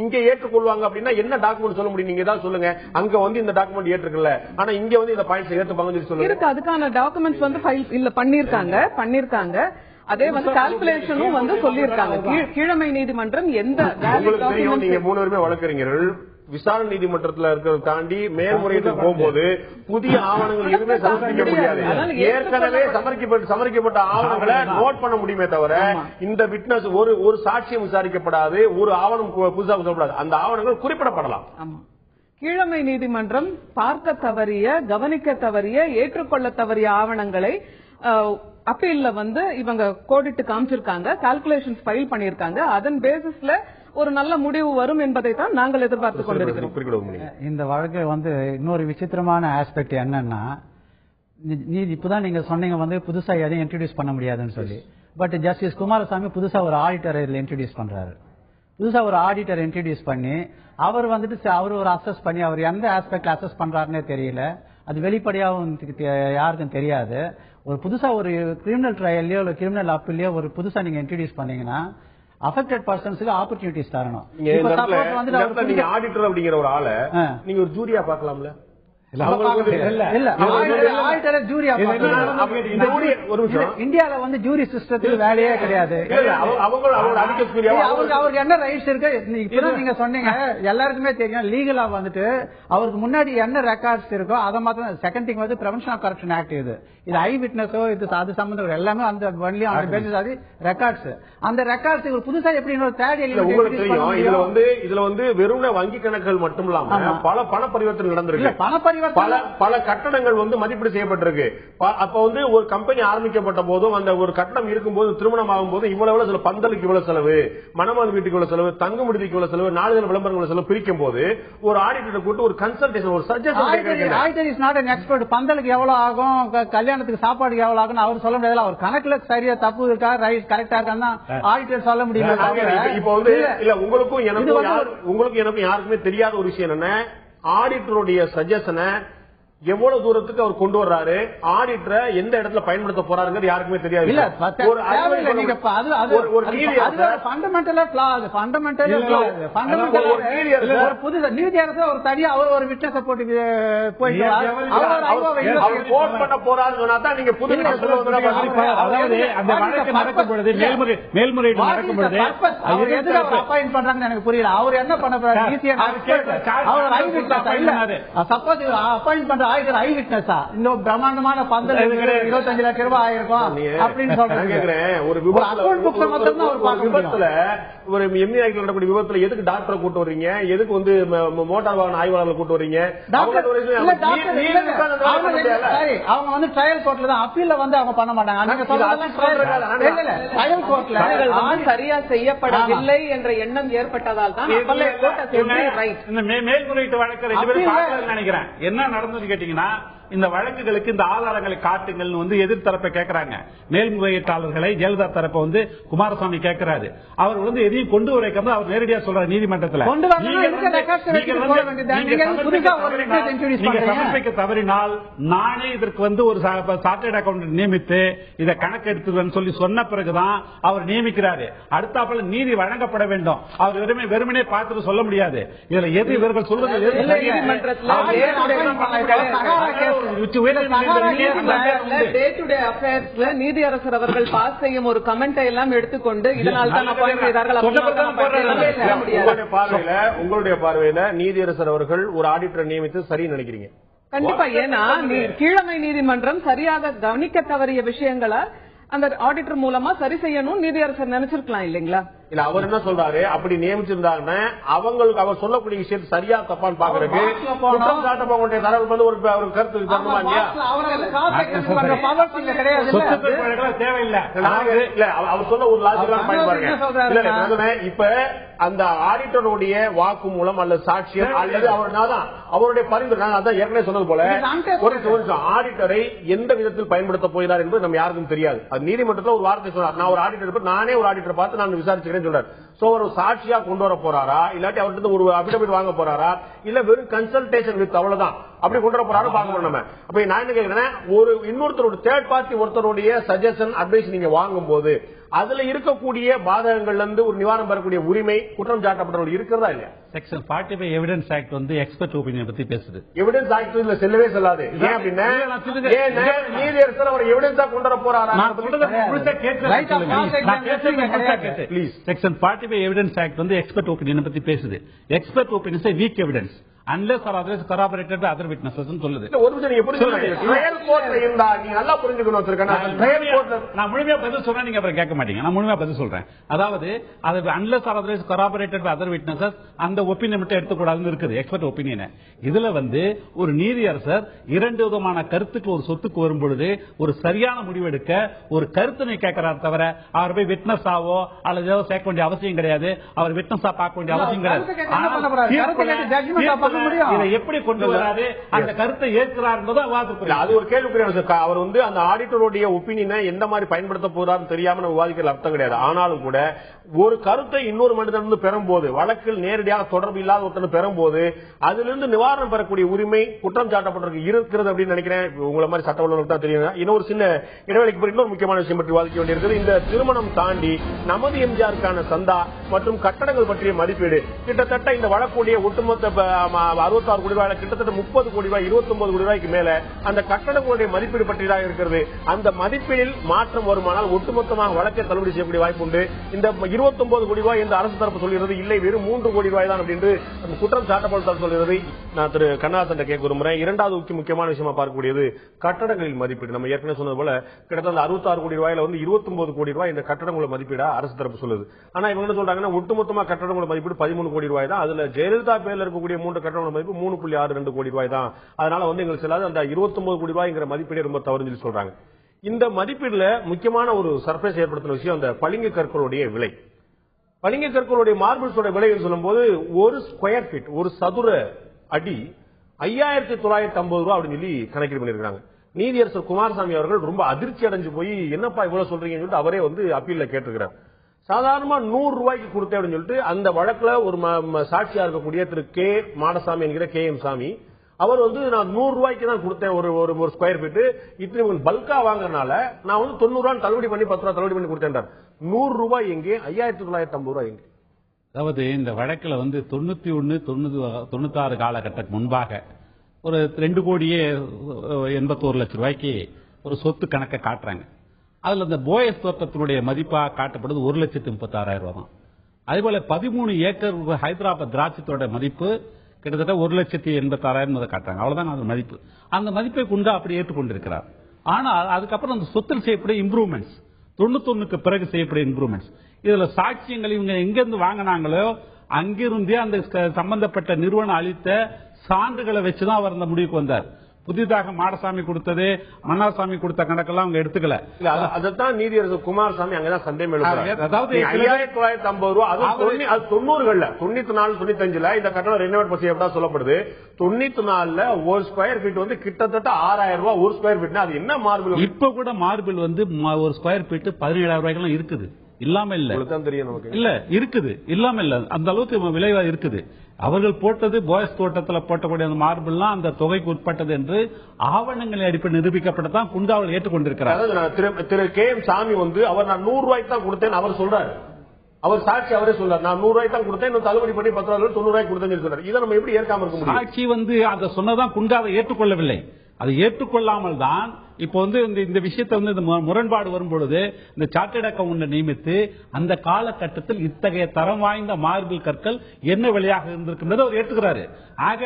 இங்க ஏற்றுக்கொள்வாங்க அப்படின்னா என்ன டாக்குமெண்ட் சொல்ல முடியும்? நீங்க தான் சொல்லுங்க. அங்க வந்து இந்த டாக்குமெண்ட் ஏற்றுக்கல, ஆனா இங்க வந்து இந்த பாயிண்ட்ஸ் ஏற்றுப்பாங்க சொல்லுங்க. அதுக்கான டாக்குமெண்ட்ஸ் வந்து ஃபைல் இல்ல பண்ணிருக்காங்க. அதே வந்து கால்குலேஷனும் வந்து சொல்லியிருக்காங்க. கீழமை நீதிமன்றம் எந்த நீங்க 3 பேருமே வழக்கறிஞர்கள் விசாரணை நீதிமன்றத்தில் இருக்கிறத தாண்டி மேல்முறையீட்டுக்கு போகும்போது புதிய ஆவணங்கள் எதுவுமே சமர்ப்பிக்க முடியாது. ஏற்கனவே சமர்ப்பிக்கப்பட்ட ஆவணங்களை நோட் பண்ண முடியுமே தவிர இந்த விட்னஸ் ஒரு சாட்சியம் விசாரிக்கப்படாது, ஒரு ஆவணம் புதுசாக சொல்லப்படாது. அந்த ஆவணங்கள் குறிப்பிடப்படலாம். கீழமை நீதிமன்றம் பார்க்க தவறிய, கவனிக்க தவறிய, ஏற்றுக்கொள்ள தவறிய ஆவணங்களை அப்பீல்ல வந்து இவங்க கோடிட்டு காமிச்சிருக்காங்க, கால்குலேஷன்ஸ் ஃபைல் பண்ணிருக்காங்க. அதன் பேசிஸ்ல ஒரு நல்ல முடிவு வரும் என்பதை தான் நாங்கள் எதிர்பார்த்து கொண்டிருக்கிறோம். இந்த வழக்கு வந்து இன்னொரு விசித்திரமான ஆஸ்பெக்ட் என்னன்னா, இப்பதான் நீங்க சொன்னீங்க வந்து புதுசா எதையும் இன்ட்ரோடியூஸ் பண்ண முடியாதுன்னு சொல்லி. பட் ஜஸ்டிஸ் குமாரசாமி புதுசா ஒரு ஆடிட்டர் இதுல இன்ட்ரோடியூஸ் பண்றாரு. புதுசா ஒரு ஆடிட்டர் இன்ட்ரோடியூஸ் பண்ணி அவர் வந்துட்டு அவர் ஒரு அசஸ் பண்ணி அவர் எந்த ஆஸ்பெக்ட்ல அசஸ் பண்றாருன்னே தெரியல. அது வெளிப்படையாகவும் யாருக்கும் தெரியாது. ஒரு புதுசா ஒரு கிரிமினல் ட்ரையல்லையோ இல்ல கிரிமினல் அப்பீல்லையோ ஒரு புதுசா நீங்க இன்ட்ரோடியூஸ் பண்ணீங்கன்னா அஃபெக்டட் பர்சன்ஸ்க்கு ஆப்பர்ச்சுனிட்டிஸ் தரணும். நீங்க ஆடிட்டர் அப்படிங்கிற ஒரு ஆளை நீங்க ஒரு ஜூரியா பாக்கலாம்ல? இந்தியால வந்து ஜூரி சிஸ்டத்துக்கு வேலையே கிடையாது. அவருக்கு என்ன ரைட்ஸ் இருக்கு நீங்க சொன்னீங்க, எல்லாருக்குமே தெரியும். லீகலா வந்துட்டு அவருக்கு முன்னாடி என்ன ரெக்கார்ட்ஸ் இருக்கோ அதை மாத்திரம். செகண்ட் திங் வந்து பிரிவென்ஷன் ஆஃப் கரப்ஷன் ஆக்ட். இது ஐ விட்னஸோ இது அது சம்பந்தம் எல்லாமே அந்த ரெக்கார்ட்ஸ். அந்த ரெக்கார்ட்ஸ் புதுசா எப்படி இதுல வந்து வெறும் வங்கி கணக்குகள் மட்டும் இல்லாம பல பண பரிவர்த்தனை நடந்திருக்கு. பல கட்டடங்கள் வந்து மதிப்பீடு செய்யப்பட்டிருக்கு. அப்ப வந்து ஒரு கம்பெனி ஆரம்பிக்கப்பட்ட போதும் அந்த ஒரு கட்டடம் இருக்கும்போது திருமணம் ஆகும் போது இவ்வளவு செலவு, பந்தலுக்கு இவ்வளவு செலவு, மணமகன் வீட்டுக்கு இவ்வளவு செலவு, தங்க விடுதிக்கு இவ்வளவு செலவு, நாளிதழ் விளம்பரங்கள் செலவு பிரிக்கும் போது ஒரு ஆடிட்டர் கூட்டு ஒரு கன்சல்டேஷன் ஒரு suggestion. Auditor is not an expert. பந்தலுக்கு எவ்வளவு ஆகும், கல்யாணத்துக்கு சாப்பாடுக்கு எவ்வளவு ஆகும் அவர் சொல்ல முடியாது. அவர் கணக்குல சரியா தப்பு இருக்கா ரைட் கரெக்டா இருக்கான்னு ஆடிட்டர் சொல்ல முடியும். இப்ப வந்து இல்ல உங்களுக்கும் எனக்கும் யாருக்குமே தெரியாத ஒரு விஷயம் என்ன, ஆடிட்டருடைய சஜஷனை எவ்வளவு தூரத்துக்கு அவர் கொண்டு வர்றாரு, ஆடிட்டரை எந்த இடத்துல பயன்படுத்த போறாருங்கிறது யாருக்குமே தெரியாது. நீதி அரசு ஒரு தனியா அவர் ஒரு விட்னஸ போட்டு பண்ண போறாருன்னு சொன்னா தான் நீங்க புது அதாவது அந்த வழக்கு நடக்கும் பொழுது மேல்முறையீடு நடக்கும் பொழுது அவர் எதுக்கு அப்பாயிண்ட் பண்றாங்கன்னு எனக்கு புரியல. அவர் என்ன பண்ண போறாரு? சப்போஸ் அப்பாயிண்ட் பண்ற ஆயிரம் ஐ விட்னஸா இன்னும் பிரம்மாண்டமான பந்தல் 25 லட்சம் ரூபாய் ஆயிருக்கும் அப்படின்னு சொல்றாங்க. ஒரு விபத்துல ஒரு எம்இ ஆய்வு நடக்கூடிய விபத்துல எதுக்கு டாக்டரை கூட்டு வர்றீங்க, எதுக்கு வந்து மோட்டார் வாகன ஆய்வாளர்களை கூட்டு வர்றீங்க? அவங்க வந்து ட்ரையல் கோர்ட்ல தான், அப்பீல்ல வந்து அவங்க பண்ண மாட்டாங்க. சரியா செய்யப்படவில்லை என்ற எண்ணம் ஏற்பட்டதால் தான் மேல்முறையீட்டு வழக்கு 2 பேரும் நினைக்கிறேன். என்ன நடந்தது கேட்டீங்கன்னா, இந்த வழக்குகளுக்கு இந்த ஆதாரங்களை காட்டுங்கள் வந்து எதிர்த்தரப்பை கேட்கிறாங்க. மேல்முறையீட்டாளர்களை ஜெயலலிதா தரப்ப வந்து குமாரசாமி கேட்கிறாரு. அவர் வந்து எதையும் கொண்டு வரைக்கும் அவர் நேரடியா சொல்றாரு நீதிமன்றத்தில், சமர்ப்பிக்க தவறினால் நானே இதற்கு வந்து ஒரு சார்ட்டர்ட் அக்கௌண்டன்ட் நியமித்து இதை கணக்கு எடுத்துக்கன்னு சொல்லி சொன்ன பிறகுதான் அவர் நியமிக்கிறாரு. அடுத்தாப்புல நீதி வழங்கப்பட வேண்டும். அவர் வெறுமனே பார்த்துட்டு சொல்ல முடியாது. இதுல எது இவர்கள் சொல்வது நீதியரசர் அவர்கள் பாஸ் செய்யும் ஒரு கமெண்ட் எல்லாம் எடுத்துக்கொண்டு இதனால் தான் அப்பாயிண்ட் செய்தார்கள். உங்களுடைய பார்வையில நீதியரசர் அவர்கள் ஒரு ஆடிட்டரை நியமித்து சரி நினைக்கிறீங்க? கண்டிப்பா. ஏன்னா கீழமை நீதிமன்றம் சரியாக கவனிக்க தவறிய விஷயங்களை அந்த ஆடிட்டர் மூலமா சரி செய்யணும் நீதியரசர் நினைச்சிருக்கலாம் இல்லைங்களா? இல்ல, அவர் என்ன சொல்றாரு, அப்படி நியமிச்சிருந்தாங்கன்னா அவங்களுக்கு அவர் சொல்லக்கூடிய விஷயத்தை சரியா தப்பான்னு பாக்குறதுக்கு குற்றம் சாட்டப்போடைய தரவு வந்து ஒரு கருத்து தரணுமா இல்லையா? தேவையில்லை. இல்ல, அவர் சொல்ல ஒரு லாஜிக்கான பாயிண்ட் பாருங்க. இப்ப அந்த ஆடிட்டருடைய வாக்கு மூலம் அல்லது சாட்சியம் அல்லது அவருடைய பரிந்துரை, அதான் ஏற்கனவே சொன்னது போல ஒரு ஆடிட்டரை எந்த விதத்தில் பயன்படுத்த போகிறார் என்பது நம்ம யாருக்கும் தெரியாது. அது நீதிமன்றத்தில் ஒரு வார்த்தை சொன்னார், நான் ஒரு ஆடிட்டர், நானே ஒரு ஆடிட்டர் பார்த்து நான் விசாரிச்சுக்கிறேன் சொல்றாரு. சோ ஒரு சாட்சியா கொண்டு வர போறாரா, இல்லாட்டி அவர்கிட்ட ஒரு அபிடபிட் வாங்க போறாரா, இல்ல வெறும் கன்சல்டேஷன் வித் அவ்வளவுதான் அப்படி கொண்டு வர போறாரு பார்க்கணும் நம்ம. அப்ப நான் என்ன கேட்கிறேன், ஒரு இன்னொருத்தரோட தேர்ட் பார்ட்டி ஒருத்தருடைய சஜஷன் அட்வைஸ் நீங்க வாங்கும் போது அதுல இருக்கக்கூடிய பாதகங்கள்ல இருந்து ஒரு நிவாரணம் பெறக்கூடிய உரிமை குற்றம் சாட்டப்பட்டவர்கள் இருக்கிறதா இல்லையா? செக்ஷன் 45 எவிடன்ஸ் ஆக்ட் வந்து எக்ஸ்பர்ட் ஒபினியன் பத்தி பேசுது. எவிடன்ஸ் ஆக்ட் இதுல செல்லவே செல்லாது. ஏன் அப்படின்னா நீதியரசர் அவர் எவிடன்ஸா கொண்டு வர போறாரா? செக்ஷன் 45 எவிடன்ஸ் ஆக்ட் வந்து எக்ஸ்பர்ட் ஒபினியன் பத்தி பேசுது. Expert opinion week evidence unless or otherwise corroborated by other witnesses ன்னு சொல்லுது. ஒரு நிமிஷம் நீங்க எப்படி சொல்றீங்க? ட்ரையல் கோர்ட்ல இருந்தா நீங்க நல்லா புரிஞ்சுக்கணும் வச்சிருக்கேன். ட்ரையல் கோர்ட்ல நான் முழுமையா பதில் சொல்றேன், நீங்க அப்புறம் கேட்க மாட்டீங்க. நான் முழுமையா பதில் சொல்றேன். அதாவது அது unless or otherwise corroborated by other witnesses அந்த ஒபினியன் மட்டும் எடுத்துக்கூடாதுன்னு இருக்குது எக்ஸ்பர்ட் ஒபினியன். இதுல வந்து ஒரு நீதியரசர் இரண்டு விதமான கருத்துக்கு ஒரு சொத்துக்கு வரும்பொழுது ஒரு சரியான முடிவெடுக்க ஒரு கருத்தினை கேட்கிறார் தவிர அவர் போய் விட்னஸ் ஆவோ அல்லது ஏதோ சேர்க்க வேண்டிய அவசியம் கிடையாது. அவர் விட்னஸா பார்க்க வேண்டிய அவசியம் கிடையாது. இதை எப்படி கொண்டு வராது அந்த கருத்தை ஏற்கிறார் என்பது அது ஒரு கேள்விக்குரிய. அவர் வந்து அந்த ஆடிட்டருடைய ஒப்பீனியனை எந்த மாதிரி பயன்படுத்த போறாருன்னு தெரியாம நம்ம விவாதிக்கிற அர்த்தம் கிடையாது. ஆனாலும் கூட ஒரு கருத்தை இன்னொரு மனிதனிருந்து பெறும்போது, வழக்கில் நேரடியாக தொடர்பு இல்லாத ஒருத்தர் பெறும்போது அதிலிருந்து நிவாரணம் பெறக்கூடிய உரிமை குற்றம் சாட்டப்பட்டிருக்கு இருக்கிறது அப்படின்னு நினைக்கிறேன். உங்களை மாதிரி சட்ட வல்லுநருக்கு தான் தெரியும். இன்னொரு சின்ன இடைவெளிக்கு பிறகு இன்னொரு முக்கியமான விஷயம் பற்றி விவாதிக்க வேண்டியிருக்கிறது. இந்த திருமணம் தாண்டி நமது எம்ஜிஆருக்கான சந்தா மற்றும் கட்டடங்கள் பற்றிய மதிப்பீடு கிட்டத்தட்ட இந்த வழக்குடைய ஒட்டுமொத்த 66 கோடி ரூபாய் கிட்டத்தட்ட 30 கோடி ரூபாய் 29 கோடி ரூபாய்க்கு மேல அந்த கட்டடங்களுடைய மதிப்பீடு பற்றியதாக இருக்கிறது. அந்த மதிப்பீடில் மாற்றம் வருமானால் ஒட்டுமொத்தமாக வழக்கை தள்ளுபடி செய்யக்கூடிய வாய்ப்பு உண்டு. இந்த 29 கோடி ரூபாய் இந்த அரசு தரப்பு சொல்கிறது இல்லை, வெறும் 3 கோடி ரூபாய் தான் அப்படின்னு குற்றம் சாட்டப்பட்டால் சொல்கிறது. நான் திரு கண்ணதாசன் கேட்க விரும்புகிறேன். இரண்டாவது முக்கியமான விஷயமா பார்க்கக்கூடியது கட்டடங்களின் மதிப்பீடு. நம்ம ஏற்கனவே சொன்னது போல கிட்டத்தட்ட 66 கோடி ரூபாயில வந்து 29 கோடி ரூபாய் இந்த கட்டடங்களோட மதிப்பீடா அரசு தரப்பு சொல்லுது. ஆனா இவங்க என்ன சொல்றாங்கன்னா ஒட்டுமொத்தமா கட்டடங்களோட மதிப்பீடு 13 கோடி ரூபாய் தான். அதுல ஜெயலலிதா பேர்ல இருக்கக்கூடிய 3 கட்டடங்களோட மதிப்பு 3.62 கோடி ரூபாய் தான். அதனால வந்து எங்களுக்கு செல்லாது அந்த 29 கோடி ரூபாய்ங்கிற மதிப்பீடு ரொம்ப தவறுன்னு சொல்றாங்க. இந்த மதிப்பீடுல முக்கியமான ஒரு சர்ப்ரைஸ் ஏற்படுத்தின விஷயம் அந்த பளிங்கு கற்களுடைய விலை. பளிங்கு கற்களுடைய மார்பிள்ஸோட விலை சொல்லும் போது ஒரு ஸ்கொயர் ஃபீட் ஒரு சதுர அடி 5950 ரூபாய் அப்படின்னு சொல்லி கணக்கீடு பண்ணிருக்காங்க. நீதியரசர் குமாரசாமி அவர்கள் ரொம்ப அதிர்ச்சி அடைஞ்சு போய் என்னப்பா இவ்வளவு சொல்றீங்கன்னு சொல்லிட்டு அவரே வந்து அப்பீல்ல கேட்டிருக்கிறார். சாதாரணமா 100 ரூபாய்க்கு கொடுத்தேன் அப்படின்னு சொல்லிட்டு அந்த வழக்குல ஒரு சாட்சியா இருக்கக்கூடிய திரு கே மாடசாமி என்கிற KM சாமி அவர் வந்து நான் 100 ரூபாய்க்கு தான் கொடுத்தேன் ஒரு ஸ்கொயர் ஃபீட், இத்தனை பல்கா வாங்குறதுனால நான் வந்து 90 ரூபாய் தள்ளுபடி பண்ணி 10 ரூபாய் தள்ளுபடி பண்ணி கொடுத்தேன். 100 ரூபாய் எங்கே, 5950 ரூபாய் எங்கே? அதாவது இந்த வழக்கில் வந்து 91, 96 காலகட்டத்துக்கு முன்பாக ஒரு 2,81,00,000 ரூபாய்க்கு ஒரு சொத்து கணக்கை காட்டுறாங்க. அதுல இந்த போயஸ் தோட்டத்தினுடைய மதிப்பாக காட்டப்படுது 1,36,000 ரூபாய் தான். அதேபோல 13 ஏக்கர் ஹைதராபாத் திராட்சத்தோட மதிப்பு கிட்டத்தட்ட 1,86,000 காட்டுறாங்க. அவ்வளவுதான் அந்த மதிப்பு. அந்த மதிப்பை குண்டா அப்படி ஏற்றுக்கொண்டிருக்கிறார். ஆனால் அதுக்கப்புறம் அந்த சொத்தில் செய்யப்படும் இம்ப்ரூவ்மெண்ட்ஸ், 91க்கு பிறகு செய்யப்படும் இம்ப்ரூவ்மெண்ட்ஸ், இதுல சாட்சியங்கள் இவங்க எங்கிருந்து வாங்கினாங்களோ அங்கிருந்தே அந்த சம்பந்தப்பட்ட நிறுவனம் அளித்த சான்றுகளை வச்சுதான் அவர் அந்த முடிவுக்கு வந்தார். புதிதாக மாடசாமி கொடுத்தது, மன்னாசாமி கொடுத்த கணக்கெல்லாம் அவங்க எடுத்துக்கல. அதைத்தான் நீதியரசர் குமாரசாமி அங்கதான் சந்தேகம் எழுப்புறாரு. அதாவது 5950 ரூபாய், அது 90களில் 94, 95ல இந்த கட்டணம் ரெனோவேட் செய்யப்பட்டா சொல்லப்படுது. 94ல ஒரு ஸ்கொயர் ஃபீட் வந்து கிட்டத்தட்ட 6000 ரூபாய் ஒரு ஸ்கொயர் ஃபீட். அது என்ன மார்பிள்? இப்ப கூட மார்பிள் வந்து ஒரு ஸ்கொயர் ஃபீட் 17,000 ரூபாய்க்கு இருக்குது. இல்லாம இல்ல, இல்ல இருக்குது, இல்லாம இல்ல, அந்த அளவுக்கு விளைவா இருக்குது. அவர்கள் போட்டது போயஸ் தோட்டத்தில் போட்டக்கூடிய அந்த மார்பிள்லாம் அந்த தொகைக்கு உட்பட்டது என்று ஆவணங்களை அடிப்படை நிரூபிக்கப்பட்டதான் குண்டாவில் ஏற்றுக்கொண்டிருக்கிறார். திரு கே எம் சாமி வந்து அவர் நான் 100 ரூபாய்க்கு தான் கொடுத்தேன் அவர் சொல்றாரு. அவர் சாட்சி அவரே சொல்றாரு, நான் 100 ரூபாய்க்கு தான் கொடுத்தேன், தள்ளுபடி பண்ணி 10 ரூபாய் 90 ரூபாய்க்கு கொடுத்தேன்னு சொல்றாரு. இதை நம்ம எப்படி ஏற்காம இருக்க முடியும்? சாட்சி வந்து அதை சொன்னதான் குண்டாவை ஏற்றுக்கொள்ளவில்லை. அதை ஏற்றுக்கொள்ளாமல் தான் இப்போ வந்து இந்த விஷயத்தை வந்து இந்த முரண்பாடு வரும்பொழுது இந்த சார்ட்டர்ட் அக்கவுண்ட் நியமித்து அந்த காலகட்டத்தில் இத்தகைய தரம் வாய்ந்த மார்பிள் கற்கள் என்ன விலையாக இருந்திருக்கின்றது அவர் ஏற்றுக்கிறாரு. ஆக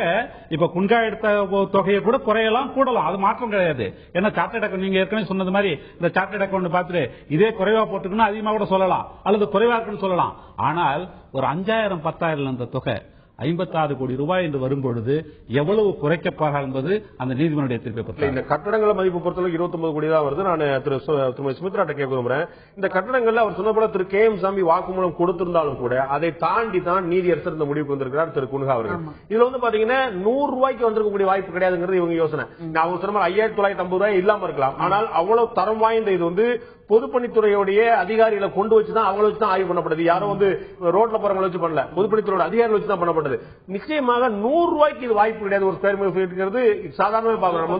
இப்ப குண்டா எடுத்த தொகையை கூட குறையலாம் கூடலாம், அது மாற்றம் கிடையாது. ஏன்னா சார்ட்டர்ட் அக்கவுண்ட் நீங்க ஏற்கனவே சொன்னது மாதிரி இந்த சார்ட்டர்ட் அக்கவுண்ட் பார்த்துட்டு இதே குறைவா போட்டுக்கணும் அதிகமா கூட சொல்லலாம், அல்லது குறைவா இருக்குன்னு சொல்லலாம். ஆனால் ஒரு 5,000 10,000 அந்த தொகை 56 கோடி ரூபாய் என்று வரும்பொழுது எவ்வளவு குறைக்கப்பாக என்பது அந்த நீதிமன்ற தீர்ப்பை பொறுத்து. இந்த கட்டடங்கள மதிப்பு பொறுத்தவரை 29 கோடி தான் வருது. நான் திருமதி சுமித்ராட்ட கேட்க விரும்புறேன். இந்த கட்டடங்கள்ல அவர் சொன்ன போல திரு கே எம் சாமி வாக்குமூலம் கொடுத்திருந்தாலும் கூட அதை தாண்டி தான் நீதியரசர் இந்த முடிவுக்கு வந்திருக்கிறார் திரு குன்ஹா அவர்கள். இதுல வந்து பாத்தீங்கன்னா 100 ரூபாய்க்கு வந்திருக்கக்கூடிய வாய்ப்பு கிடையாதுங்கிறது இவங்க யோசனை. அவங்க சொன்ன 5,950 ரூபாய் இல்லாம இருக்கலாம். ஆனால் அவ்வளவு தரம் வாய்ந்த இது வந்து பொதுப்பணித்துறையுடைய அதிகாரிகளை கொண்டு வச்சுதான் அவங்கள வச்சுதான் ஆய்வு பண்ணப்படுது. யாரும் வந்து ரோட்ல போறவங்களை வச்சு பண்ணல, பொதுப்பணித்துறையோட அதிகாரிகள் வச்சுதான் பண்ணப்பட்டது. நிச்சயமாக 100 ரூபாய்க்கு இது வாய்ப்பு கிடையாது. ஒரு ஸ்கொயர் மீட்டர் சாதாரண பாக்குறோம்.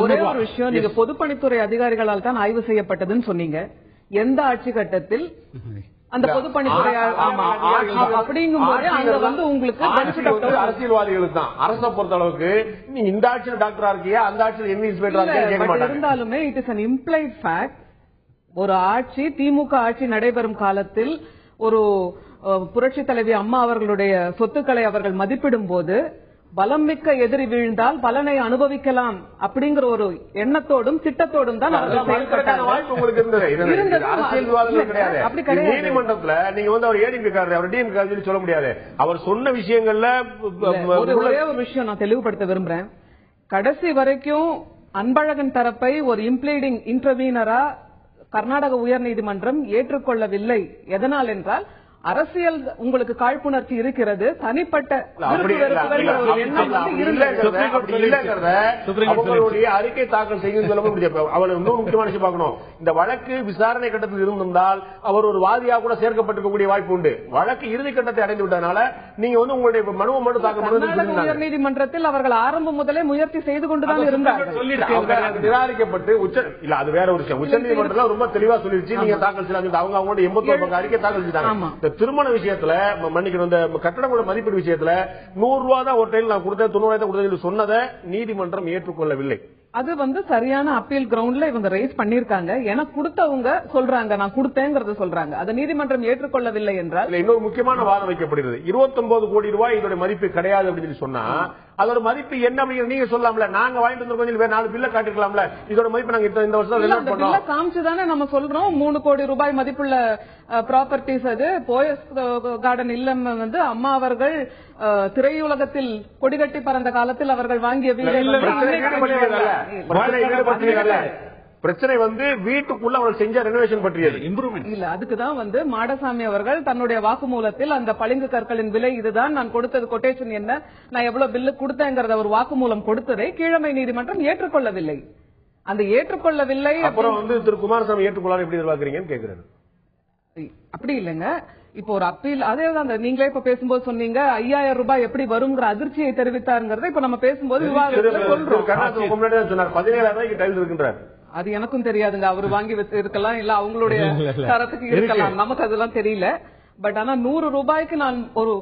ஒரே ஒரு விஷயம், நீங்க பொதுப்பணித்துறை அதிகாரிகளால் தான் ஆய்வு செய்யப்பட்டதுன்னு சொன்னீங்க. எந்த ஆட்சி கட்டத்தில் அந்த பொதுப்பணித்துறை அப்படிங்கும்போது அங்க வந்து உங்களுக்கு அரசியல்வாதிகளுக்கு தான் அரசை பொறுத்த அளவுக்கு நீ இந்த ஆட்சியில் டாக்டரா இருக்கியா அந்த ஆட்சியில் என்ன இன்ஸ்பெக்டர் இருந்தாலுமே it is an implied fact. ஒரு ஆட்சி திமுக ஆட்சி நடைபெறும் காலத்தில் ஒரு புரட்சி தலைவி அம்மா அவர்களுடைய சொத்துக்களை அவர்கள் மதிப்பிடும் போது பலம் மிக்க எதிரி வீழ்ந்தால் பலனை அனுபவிக்கலாம் அப்படிங்கிற ஒரு எண்ணத்தோடும் திட்டத்தோடும் தான் அவர்கள் செயல்பட்டாங்க. நீதிமன்றத்தில் நீங்க வந்து அவர் ஏடிஎம்கே சொல்ல முடியாது. அவர் சொன்ன விஷயங்கள்ல ஒரே ஒரு விஷயம் நான் தெளிவுபடுத்த விரும்புறேன். கடைசி வரைக்கும் அன்பழகன் தரப்பை ஒரு இம்ப்ளீடிங் இன்டர்வீனரா கர்நாடக உயர்நீதிமன்றம் ஏற்றுக்கொள்ளவில்லை. எதனால் என்றால் அரசியல் உங்களுக்கு காழ்ப்புணர்ச்சி இருக்கிறது, தனிப்பட்ட அறிக்கை தாக்கல் செய்யும். முக்கியமான விஷயம் பார்க்கணும், இந்த வழக்கு விசாரணை கட்டத்தில் இருந்திருந்தால் அவர் ஒரு வாதியாக கூட சேர்க்கப்பட்டிருக்கக்கூடிய வாய்ப்பு உண்டு. வழக்கு இறுதி கட்டத்தை அடைந்து விட்டதனால நீங்க வந்து உங்களுடைய மனுவை மட்டும் தாக்கல் உயர்நீதிமன்றத்தில் அவர்கள் ஆரம்பம் முதலே முயற்சி செய்து கொண்டுதான் இருந்தார்கள். நிராகரிக்கப்பட்டு அது வேற ஒரு விஷயம். உச்சநீதிமன்றம் ரொம்ப தெளிவா சொல்லிருச்சு நீங்க தாக்கல் செய்யலாம். அவங்க அவங்களோட 81 பக்க அறிக்கை தாக்கல் செய்தாங்க. திருமண விஷயத்துல மன்னிக்கணும், இந்த கட்டடங்களோட மதிப்பீடு விஷயத்துல 100 ரூபாய் தான் ஒரு டைம் நான் கொடுத்தேன், 90 ரூபாய் தான் கொடுத்தேன் சொன்னதை நீதிமன்றம் ஏற்றுக்கொள்ளவில்லை. அது வந்து சரியான அப்பீல் கிரவுண்ட்ல இவங்க ரைஸ் பண்ணிருக்காங்க. எனக்கு கொடுத்தவங்க சொல்றாங்க நான் கொடுத்தேங்கிறத சொல்றாங்க. அதை நீதிமன்றம் ஏற்றுக்கொள்ளவில்லை என்றால் இன்னொரு முக்கியமான வாதம் வைக்கப்படுகிறது. 29 கோடி ரூபாய் இதோட மதிப்பு கிடையாது அப்படின்னு சொன்னா அதோட மதிப்பு என்ன அப்படிங்கிறது நீங்க சொல்லலாம்ல. நாங்க வாங்கிட்டு வந்திருக்கோம், வேற 4 பில்ல காட்டிருக்கலாம்ல. இதோட மதிப்பு நாங்க இந்த வருஷம் காமிச்சுதானே நம்ம சொல்றோம். 3 கோடி ரூபாய் மதிப்புள்ள ப்ராப்பர்ட்டிஸ் அது. போயஸ் கார்டன் இல்லம் வந்து அம்மா அவர்கள் திரையுலகத்தில் கொடிகட்டி பறந்த காலத்தில் அவர்கள் வாங்கிய பிரச்சனை வந்து வீட்டுக்குள்ள அவர் செஞ்ச ரெனோவேஷன் பற்றியது, இம்ப்ரூவ்மெண்ட் இல்ல. அதுக்குதான் வந்து மாடசாமி அவர்கள் தன்னுடைய வாக்குமூலத்தில் அந்த பளிங்கு கற்களின் விலை இதுதான், நான் கொடுத்தது கொட்டேஷன் என்ன, நான் எவ்வளவு பில்லு கொடுத்தேங்கிறத ஒரு வாக்குமூலம் கொடுத்ததை கீழமை நீதிமன்றம் அப்படி இல்லைங்க. இப்போ ஒரு அப்பீல் அதேதான் நீங்களே இப்ப பேசும்போது சொன்னீங்க 5000 ரூபாய் எப்படி வருங்கிற அதிர்ச்சியை தெரிவித்தாருங்கிறத இப்ப நம்ம பேசும்போது விவாதத்துல சொல்றோம். 17,000 டைல்ஸ் இருக்கின்றார். அது எனக்கும் தெரியாதுங்க. அவர் வாங்கி இருக்கலாம், இல்ல அவங்களுடைய தரத்துக்கு இருக்கலாம், நமக்கு அதெல்லாம் தெரியல. பட் ஆனா 100 ரூபாய்க்கு நான் ஒரு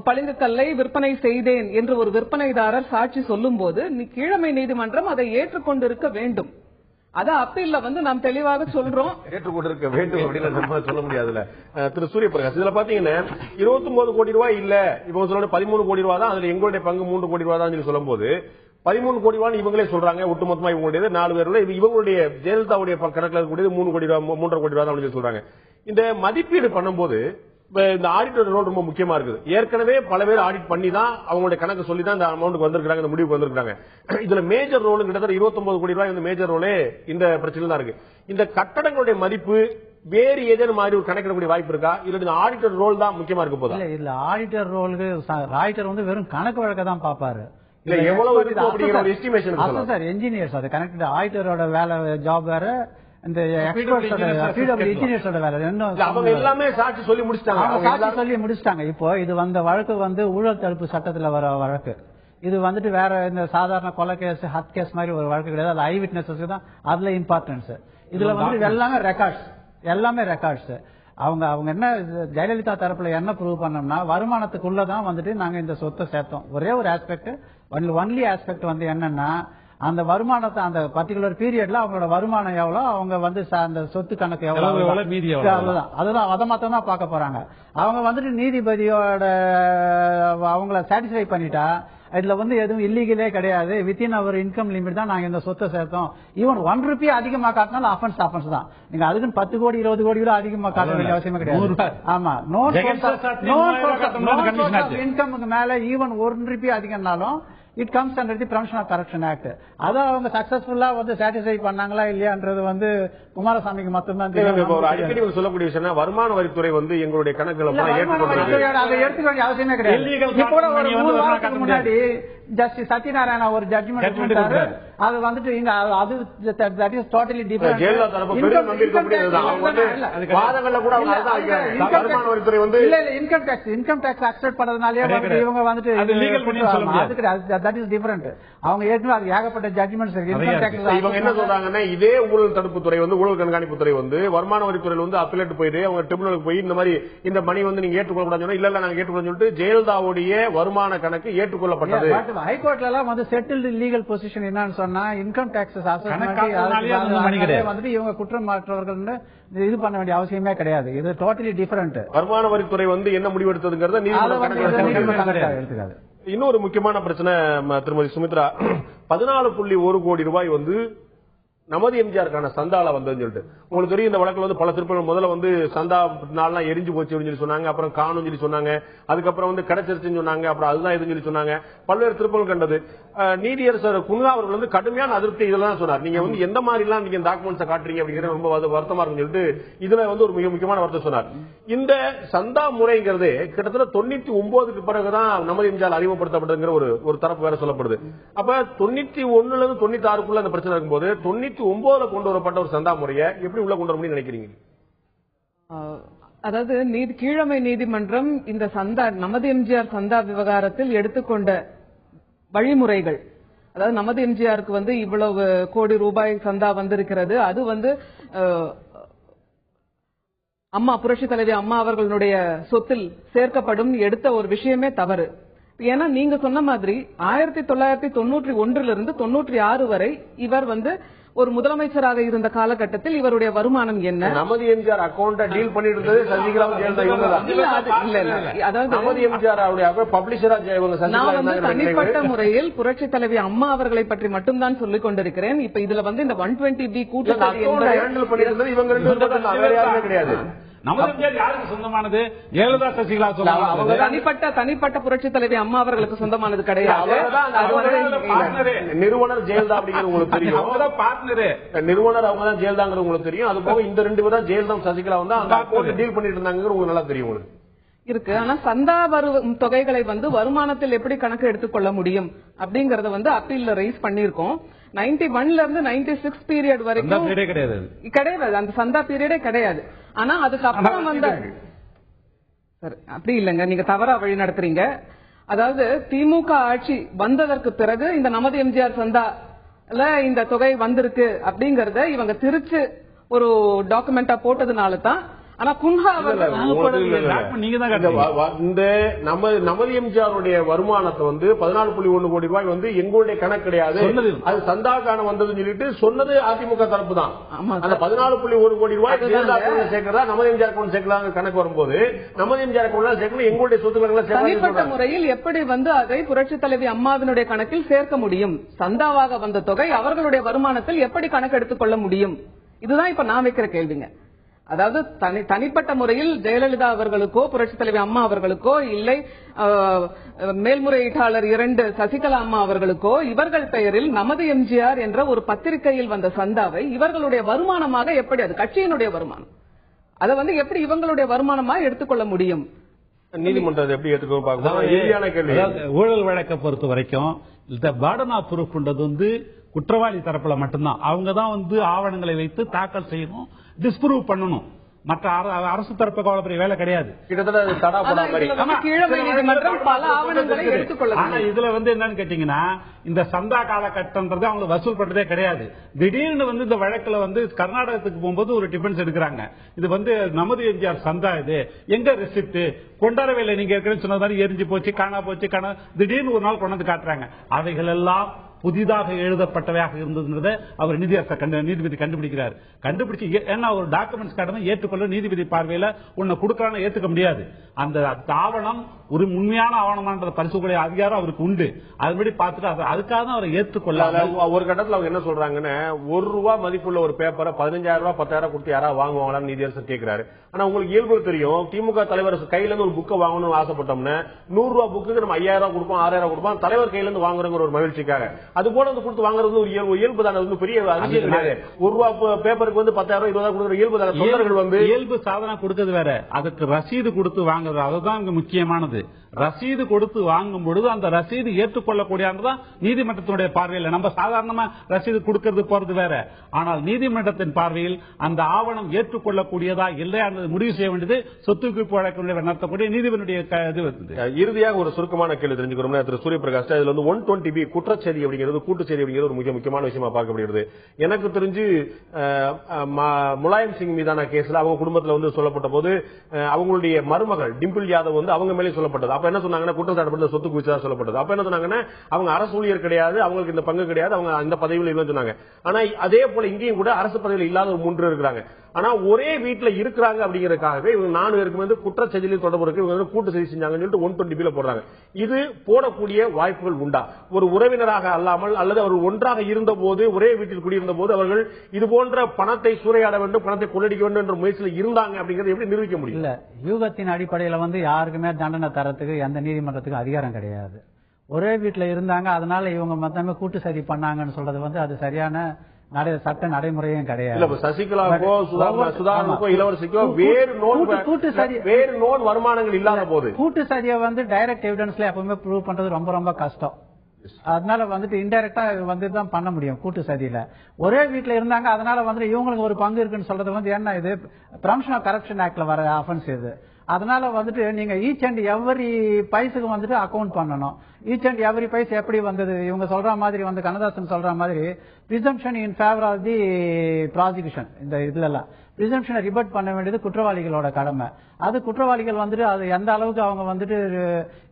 பளிங்கு கல்லை விற்பனை செய்தேன் என்று ஒரு விற்பனைதாரர் சாட்சி சொல்லும் போது கீழமை நீதிமன்றம் அதை ஏற்றுக்கொண்டிருக்க வேண்டும். அதான் அப்பீல்ல நாம் தெளிவாக சொல்றோம், ஏற்றுக்கொண்டிருக்க வேண்டும் அப்படின்னு நம்ம சொல்ல முடியாதுல்ல. திரு சூரியபிரகாஷ், இதுல பாத்தீங்கன்னா 29 கோடி ரூபாய் இல்ல, இப்ப சொல்ல 13 கோடி ரூபாய் தான், அதுல எங்களுடைய பங்கு 3 கோடி ரூபாய் தான் சொல்லும் போது 13 கோடி ரூபாய் இவங்களே சொல்றாங்க. ஒட்டுமொத்தமா இவங்களுடைய 4 பேருல இவங்களுடைய ஜெயலலிதாவுடைய கணக்குல இருக்கக்கூடியது 3 கோடி ரூபாய் 3.5 கோடி ரூபாய் தான் சொல்றாங்க. இந்த மதிப்பீடு பண்ணும்போது இந்த ஆடிட்டர் ரோல் ரொம்ப முக்கியமா இருக்குது. ஏற்கனவே பல பேர் ஆடிட் பண்ணி தான் அவங்களுடைய கணக்கு சொல்லி தான் இந்த அமௌண்ட் வந்திருக்காங்க, இந்த முடிவுக்கு வந்திருக்காங்க. இதுல மேஜர் ரோல் கிட்டத்தட்ட 29 கோடி ரூபாய் இந்த மேஜர் ரோலே இந்த பிரச்சனை தான் இருக்கு. இந்த கட்டடங்களுடைய மதிப்பு வேறு ஏதேனும் மாதிரி ஒரு கணக்கிடக்கூடிய வாய்ப்பு இருக்கா, இல்ல இந்த ஆடிட்டர் ரோல் தான் முக்கியமா இருக்க போதா? இல்ல ஆடிட்டர் ரோலுக்கு ஆடிட்டர் வெறும் கணக்கு வழக்க தான் பாப்பாரு. இல்ல எவ்வளவு இருக்கு அப்படிங்கிற ஒரு எஸ்டிமேஷன் சார் என்ஜினியர்ஸ் அது கனெக்டட் ஆடிட்டரோட வேலை ஜாப் வேற, இந்த இன்ஜினியர்ஸோட வேலை அவங்க எல்லாமே சாட்சி சொல்லி முடிச்சிட்டாங்க. இப்போ இது வந்த வழக்கு ஊழல் தடுப்பு சட்டத்துல வர வழக்கு. இது வேற இந்த சாதாரண கொலை கேஸ் ஹத் கேஸ் மாதிரி ஒரு வழக்கு கிடையாது. அது ஐ விட்னஸஸ் தான் அதுல இம்பார்ட்டன்ஸ். இதுல எல்லாமே ரெக்கார்ட்ஸ். அவங்க என்ன ஜெயலலிதா தரப்புல என்ன ப்ரூவ் பண்ணோம்னா வருமானத்துக்குள்ளதான் நாங்க இந்த சொத்தை சேர்த்தோம். ஒரே ஒரு ஆஸ்பெக்ட், ஒன்லி ஆஸ்பெக்ட் என்னன்னா அந்த வருமானத்தை அந்த பர்டிகுலர் பீரியட்ல அவங்களோட வருமானம் எவ்வளவு, அவங்க அந்த சொத்து கணக்கு எவ்வளவு மீதி அவ்வளவுதான். அதுதான் அதை மாத்திரம் தான் பார்க்க போறாங்க. அவங்க நீதிபதியோட அவங்கள சாட்டிஸ்ஃபை பண்ணிட்டா இதுல எதுவும் இல்லீகலே கிடையாது, வித்தின் அவர் இன்கம் லிமிட் தான் நாங்க இந்த சொத்தை சேர்த்தோம். ஈவன் 1 ரூபி அதிகமா காட்டினாலும் அஃபென்ஸ் தான். நீங்க அதுக்கு 10 கோடி 20 கோடி கூட அதிகமா காட்ட வேண்டிய அவசியமே கிடையாது. ஆமா, இன்கமுக்கு மேல ஈவன் 1 ரூபி அதிகம்னாலும் it comes under the prevention of corruption act. அதான் அவங்க சக்சஸ்ஃபுல்லா சாட்டிஸ்ஃபை பண்ணாங்களா இல்லையான்றது குமாரசாமிக்கு மட்டும்தான் தெரியும். அடிக்கடி சொல்லக்கூடிய விஷயம் வருமான வரித்துறை எங்களுடைய கணக்குகளை எடுத்துக்க வேண்டிய அவசியமே கிடையாது. இப்போ ஒரு 3 வாரத்துக்கு முன்னாடி ஜஸ்டிஸ் சத்யநாராயணா ஒரு ஜட்ஜ்மெண்ட் கொடுத்தாரு. அது இங்க அது that is totally different. Income tax accept பண்ணதுனாலே இவங்க தட் இஸ் டிஃபரண்ட். அவங்க ஏற்கனவே அது ஏகப்பட்ட ஜட்ஜ்மெண்ட்ஸ் இருக்கு. இன்கம் டாக்ஸ் இவங்க என்ன சொல்றாங்கன்னா இதே ஊழல் தடுப்பு துறை ஊழல் கண்காணிப்பு துறை வருமான வரித்துறையில் அப்பீலேட் போயிட்டு அவங்க ட்ரிபியூனலுக்கு போய் இந்த மாதிரி இந்த மணி நீங்க ஏற்றுக்கொள்ளக்கூடாது, இல்ல நாங்க ஏற்றுக்கொள்ள சொல்லிட்டு ஜெயலலிதாவுடைய வருமான கணக்கு ஏற்றுக்கொள்ளப்பட்டது. ஹைகோர்ட்ல எல்லாம் செட்டில்டு லீகல் பொசிஷன் என்னன்னு சொன்னா இன்கம் டாக்ஸஸ் இவங்க குற்றம் மாற்றவர்கள் இது பண்ண வேண்டிய அவசியமே கிடையாது. இது டோட்டலி டிஃபரண்ட். வருமான வரித்துறை என்ன முடிவெடுத்ததுங்கிறத எடுத்துக்காது. இன்னொரு முக்கியமான பிரச்சனை திருமதி சுமித்ரா, 14.1 கோடி ரூபாய் நமது எம்ஜிஆருக்கான சந்தால வந்ததுன்னு சொல்லிட்டு உங்களுக்கு தெரியும். இந்த வழக்குல பல திருப்பங்கள் முதல்ல சந்தா நாள்லாம் எரிஞ்சு போச்சு சொல்லி சொன்னாங்க, அப்புறம் காணும் சொல்லி சொன்னாங்க, அதுக்கப்புறம் கிடைச்சிருச்சுன்னு சொன்னாங்க, அப்புறம் அதுதான் எதுன்னு சொல்லி சொன்னாங்க, பல்வேறு திருப்பங்கள் கண்டது. நீதியரசர் குன்ஹா அவர்கள் கடுமையான அதிருப்தி இதெல்லாம் சொன்னார். நீங்க எந்த மாதிரி எல்லாம் நீங்க டாக்குமெண்ட்ஸ் காட்டுறீங்க அப்படிங்கிற ரொம்ப வருத்தமா இருக்குன்னு சொல்லிட்டு இதுல ஒரு மிக முக்கியமான வருத்தம் சொன்னார். இந்த சந்தா முறைங்கிறது கிட்டத்தட்ட 99க்கு பிறகுதான் நமது எம்ஜிஆர் அறிமுகப்படுத்தப்பட்டதுங்கிற ஒரு தரப்பு வேற சொல்லப்படுது. அப்ப 91ல இருந்து 96க்குள்ள அந்த பிரச்சனை இருக்கும்போது 99ல கொண்டு வரப்பட்ட ஒரு சந்தா முறையை எப்படி உள்ள கொண்டு வர முடியும் நினைக்கிறீங்க? அதாவது கீழமை நீதிமன்றம் இந்த சந்தா நமது எம்ஜிஆர் சந்தா விவகாரத்தில் எடுத்துக்கொண்ட வழிமுறைகள், அதாவது நமது எம்ஜிஆருக்கு இவ்வளவு கோடி ரூபாய் சந்தா வந்திருக்கிறது, அது அம்மா புரட்சி தலைவி அம்மா அவர்களுடைய சொத்தில் சேர்க்கப்படும் எடுத்த ஒரு விஷயமே தவறு. ஏன்னா நீங்க சொன்ன மாதிரி 1991 96 வரை இவர் ஒரு முதலமைச்சராக இருந்த காலகட்டத்தில் இவருடைய வருமானம் என்ன? நமது எம்ஜிஆர் அக்கௌண்ட் டீல் பண்ணிட்டு இருந்தது சசிகலா தனிப்பட்ட முறையில் புரட்சி தலைவி அம்மா அவர்களை பற்றி மட்டும்தான் சொல்லிக் கொண்டிருக்கிறேன். இப்ப இதுல இந்த 120B கூட்டத்தில் இவங்க 2 பேரும் கிடையாது. யாருக்கு சொந்தமானது? ஜெயலலிதா சசிகலா தனிப்பட்ட புரட்சி தலைவி அம்மா அவர்களுக்கு சொந்தமானது கிடையாது. நிறுவனர் ஜெயலலிதா அப்படிங்கிறது உங்களுக்கு தெரியும், நிறுவனர் அவங்க தான் ஜெயலலிதாங்கிறது உங்களுக்கு தெரியும். அது போக இந்த 2 பேர் தான் ஜெயலலிதா சசிகலா டீல் பண்ணிட்டு இருந்தாங்க உங்களுக்கு நல்லா தெரியும் உங்களுக்கு இருக்கு. ஆனா சந்தா தொகைகளை வருமானத்தில் எப்படி கணக்கு எடுத்துக்கொள்ள முடியும் அப்படிங்கறத அப்பீல்ல ரைஸ் பண்ணிருக்கோம். 91ல இருந்து 96 பீரியட் வரைக்கும் கிடையாது, அந்த சந்தா பீரியடே கிடையாது. ஆனா அதுக்கப்புறம் வந்த சார் அப்படி இல்லைங்க, நீங்க தவறா வழி நடத்துறீங்க. அதாவது திமுக ஆட்சி வந்ததற்கு பிறகு இந்த நமது எம்ஜிஆர் சந்தால இந்த தொகை வந்திருக்கு அப்படிங்கறத இவங்க திருச்சு ஒரு டாக்குமெண்டா போட்டதுனால தான். ஆனா குன்ஹா இந்த நமது எம்ஜிஆருடைய வருமானத்தை வந்து 14.1 கோடி ரூபாய் வந்து எங்களுடைய கணக்கு கிடையாது, அது சந்தாக்கான வந்ததுன்னு சொல்லிட்டு சொன்னது அதிமுக தரப்பு தான். அந்த 14.1 கோடி ரூபாய் சேர்க்கிறதா நமது எம்ஜிஆர் அக்கௌண்ட் சேர்க்கலாம் கணக்கு வரும்போது நமது எம்ஜிஆர் அக்கௌண்ட் சேர்க்கணும், எங்களுடைய சொத்துக்களை தனிப்பட்ட முறையில் எப்படி வந்து அதை புரட்சி தலைவி அம்மாவினுடைய கணக்கில் சேர்க்க முடியும்? சந்தாவாக வந்த தொகை அவர்களுடைய வருமானத்தில் எப்படி கணக்கு எடுத்துக் கொள்ள முடியும்? இதுதான் இப்ப நான் வைக்கிற கேள்விங்க. அதாவது தனிப்பட்ட முறையில் ஜெயலலிதா அவர்களுக்கோ புரட்சி தலைவி அம்மா அவர்களுக்கோ இல்லை மேல்முறையீட்டாளர் 2 சசிகலா அம்மா அவர்களுக்கோ இவர்கள் பெயரில் நமது எம்ஜிஆர் என்ற ஒரு பத்திரிகையில் வந்த சந்தாவை இவர்களுடைய வருமானமாக எப்படி, அது கட்சியினுடைய வருமானம், அதை வந்து எப்படி இவங்களுடைய வருமானமா எடுத்துக்கொள்ள முடியும்? நீதிமன்றம் எப்படி எடுத்துக்கோ? ஊழல் வழக்கை பொறுத்த வரைக்கும் இந்த பார்டன் ஆஃப் ப்ரூஃப்ன்றது வந்து குற்றவாளி தரப்புல மட்டும்தான். அவங்க தான் வந்து ஆவணங்களை வைத்து தாக்கல் செய்யணும், டிஸ்ப்ரூவ் பண்ணணும். மற்ற அரசு தரப்பு கவலைப்படைய வேலை கிடையாது. ஆனா இதுல வந்து என்னன்னு கேட்டீங்கன்னா, இந்த சந்தா காலகட்டம்ன்றது அவங்க வசூல் பண்றதே கிடையாது. திடீர்னு வந்து இந்த வழக்குல வந்து கர்நாடகத்துக்கு போகும்போது ஒரு டிஃபென்ஸ் எடுக்கிறாங்க. இது வந்து நமது எம்ஜிஆர் சந்தா, இது எங்க ரெசிப்ட் கொண்டாடவே இல்லை, நீங்க ஏற்கனவே சொன்ன மாதிரி எரிஞ்சு போச்சு, காணா போச்சு, திடீர்னு ஒரு நாள் கொண்டு வந்து காட்டுறாங்க. அவைகள் எல்லாம் புதிதாக எழுதப்பட்டவையாக இருந்ததுன்றத அவர் நீதிபதி கண்டுபிடிக்கிறார். கண்டுபிடிச்சு ஏன்னா ஒரு டாக்குமெண்ட்ஸ் கடமை ஏற்றுக்கொள்ள நீதிபதி பார்வையில உன்னை கொடுக்கறான்னு ஏற்றுக்க முடியாது. அந்த ஆவணம் ஒரு உண்மையான ஆவணமானது பரிசுக்கூடிய அதிகாரம் அவருக்கு உண்டு. அதுபடி பார்த்துட்டு அதுக்காக தான் அவரை ஏற்றுக்கொள்ள. ஒரு கட்டத்தில் அவங்க என்ன சொல்றாங்கன்னா, ₹1 மதிப்புள்ள ஒரு பேப்பரை 15,000 10,000 கொடுத்து யாராவது வாங்குவாங்களான்னு நீதியரசர் கேட்கிறாரு. ஆனா உங்களுக்கு இயல்பு தெரியும், திமுக தலைவர் கையில இருந்து ஒரு புக்கை வாங்கணும்னு ஆசைப்பட்டோம்னா ₹100 புக்கு நம்ம 5,000 கொடுப்போம், 6,000 கொடுப்போம், தலைவர் கையில இருந்து வாங்குறங்கிற ஒரு மகிழ்ச்சிக்காக. அது போல கொடுத்து வாங்குறது ஒரு இயல்பு தானே, பெரிய அதிகம் கிடையாது. ₹1 பேப்பருக்கு வந்து 10,000 20,000 கொடுக்குற இயல்பு தானே. தொண்டர்கள் வந்து இயல்பு சாதனை கொடுக்கிறது வேற, அதுக்கு ரசீது கொடுத்து வாங்குறது அதுதான் முக்கியமானது. ரசீது கொடுத்து வாங்கும் பொழுது அந்த ரசீது ஏற்றுக்கொள்ளக்கூடியதான் நீதிமன்றத்தினுடைய பார்வையில். நம்ம சாதாரணமா ரசீது கொடுக்கிறது போறது வேற. ஆனால் நீதிமன்றத்தின் பார்வையில் அந்த ஆவணம் ஏற்றுக்கொள்ளக்கூடியதா இல்லையா முடிவு செய்ய வேண்டியது சொத்து குவிப்பு வழக்கு நடத்தக்கூடிய நீதிபதியுடைய இது. இறுதியாக ஒரு சுருக்கமான கேள்வி தெரிஞ்சுக்கிறோம் திரு சூரியபிரகாஷ். இதுல வந்து 120B குற்றச்செய்தி அப்படிங்கிறது கூட்டு செய்தி அப்படிங்கிறது ஒரு மிக முக்கியமான விஷயமா பார்க்கப்படுகிறது. எனக்கு தெரிஞ்சு முலாயம் சிங் மீதான கேஸ்ல அவங்க குடும்பத்தில் வந்து சொல்லப்பட்ட போது அவங்களுடைய மருமகள் டிம்பிள் யாதவ் வந்து அவங்க மேலே சொல்லப்பட்டது. அப்ப என்ன சொன்னாங்கன்னா, குற்றச்சாட்டு சொத்து குவிச்சதா சொல்லப்பட்டது. அப்ப என்ன சொன்னாங்கன்னா, அவங்க அரசு ஊழியர் கிடையாது, அவங்களுக்கு இந்த பங்கு கிடையாது, அவங்க அந்த பதவியில் இல்லைன்னு சொன்னாங்க. ஆனா அதே போல இங்கேயும் கூட அரசு பதவியில் இல்லாத ஒரு 3 இருக்கிறாங்க. ஆனா ஒரே வீட்டுல இருக்கிறாங்க அப்படிங்கறதுக்காகவே இவங்க 4 பேருக்கு வந்து குற்றச்செயலில் தொடர்பு இருக்கு, இவங்க கூட்டு செய்தி செஞ்சாங்கன்னு சொல்லிட்டு 120B போடுறாங்க. இது போடக்கூடிய வாய்ப்புகள் உண்டா? ஒரு உறவினராக அல்லாமல் அல்லது அவர் ஒன்றாக இருந்த போது ஒரே வீட்டில் குடியிருந்த போது அவர்கள் இது போன்ற பணத்தை சூறையாட வேண்டும், பணத்தை கொள்ளடிக்க வேண்டும் என்ற முயற்சியில் இருந்தாங்க அப்படிங்கறது எப்படி நிரூபிக்க முடியும்? இல்ல, யூகத்தின் அடிப்படையில் வந்து யாருக்குமே தண்டனை தரத்துக்கு எந்த நீதிமன்றத்துக்கு அதிகாரம் கிடையாது. ஒரே வீட்டுல இருந்தாங்க, அதனால இவங்க மொத்தமே கூட்டு சதி பண்ணாங்கன்னு சொல்றது வந்து அது சரியான சட்ட நடைமுறையும் கிடையாது. சசிகலாக்கோ சுதாகருக்கோ இளவரசிக்கோ வேறு நோன் வருமானங்கள் இல்லாத போது கூட்டு சதியை வந்து டைரக்ட் எவிடன்ஸ்ல எப்பவுமே ப்ரூவ் பண்றது ரொம்ப ரொம்ப கஷ்டம். அதனால வந்துட்டு இன்டைரக்டா வந்துட்டு தான் பண்ண முடியும் கூட்டு சதியில. ஒரே வீட்டுல இருந்தாங்க, அதனால வந்து இவங்களுக்கு ஒரு பங்கு இருக்குன்னு சொல்றது வந்து என்ன, இது ப்ரொமோஷன் ஆஃப் கரப்ஷன் ஆக்ட்ல வர அஃபென்ஸ் இது. அதனால வந்துட்டு நீங்க ஈச் அண்ட் எவரி பைஸுக்கு வந்துட்டு அக்கௌண்ட் பண்ணணும். ஈச் அண்ட் எவரி பைஸ் எப்படி வந்தது, இவங்க சொல்ற மாதிரி வந்து கண்ணதாசன் சொல்ற மாதிரி presumption in favour of the prosecution, இந்த இதுல எல்லாம் பிரிசம்ஷனை ரிபர்ட் பண்ண வேண்டியது குற்றவாளிகளோட கடமை. அது குற்றவாளிகள் வந்துட்டு அது எந்த அளவுக்கு அவங்க வந்துட்டு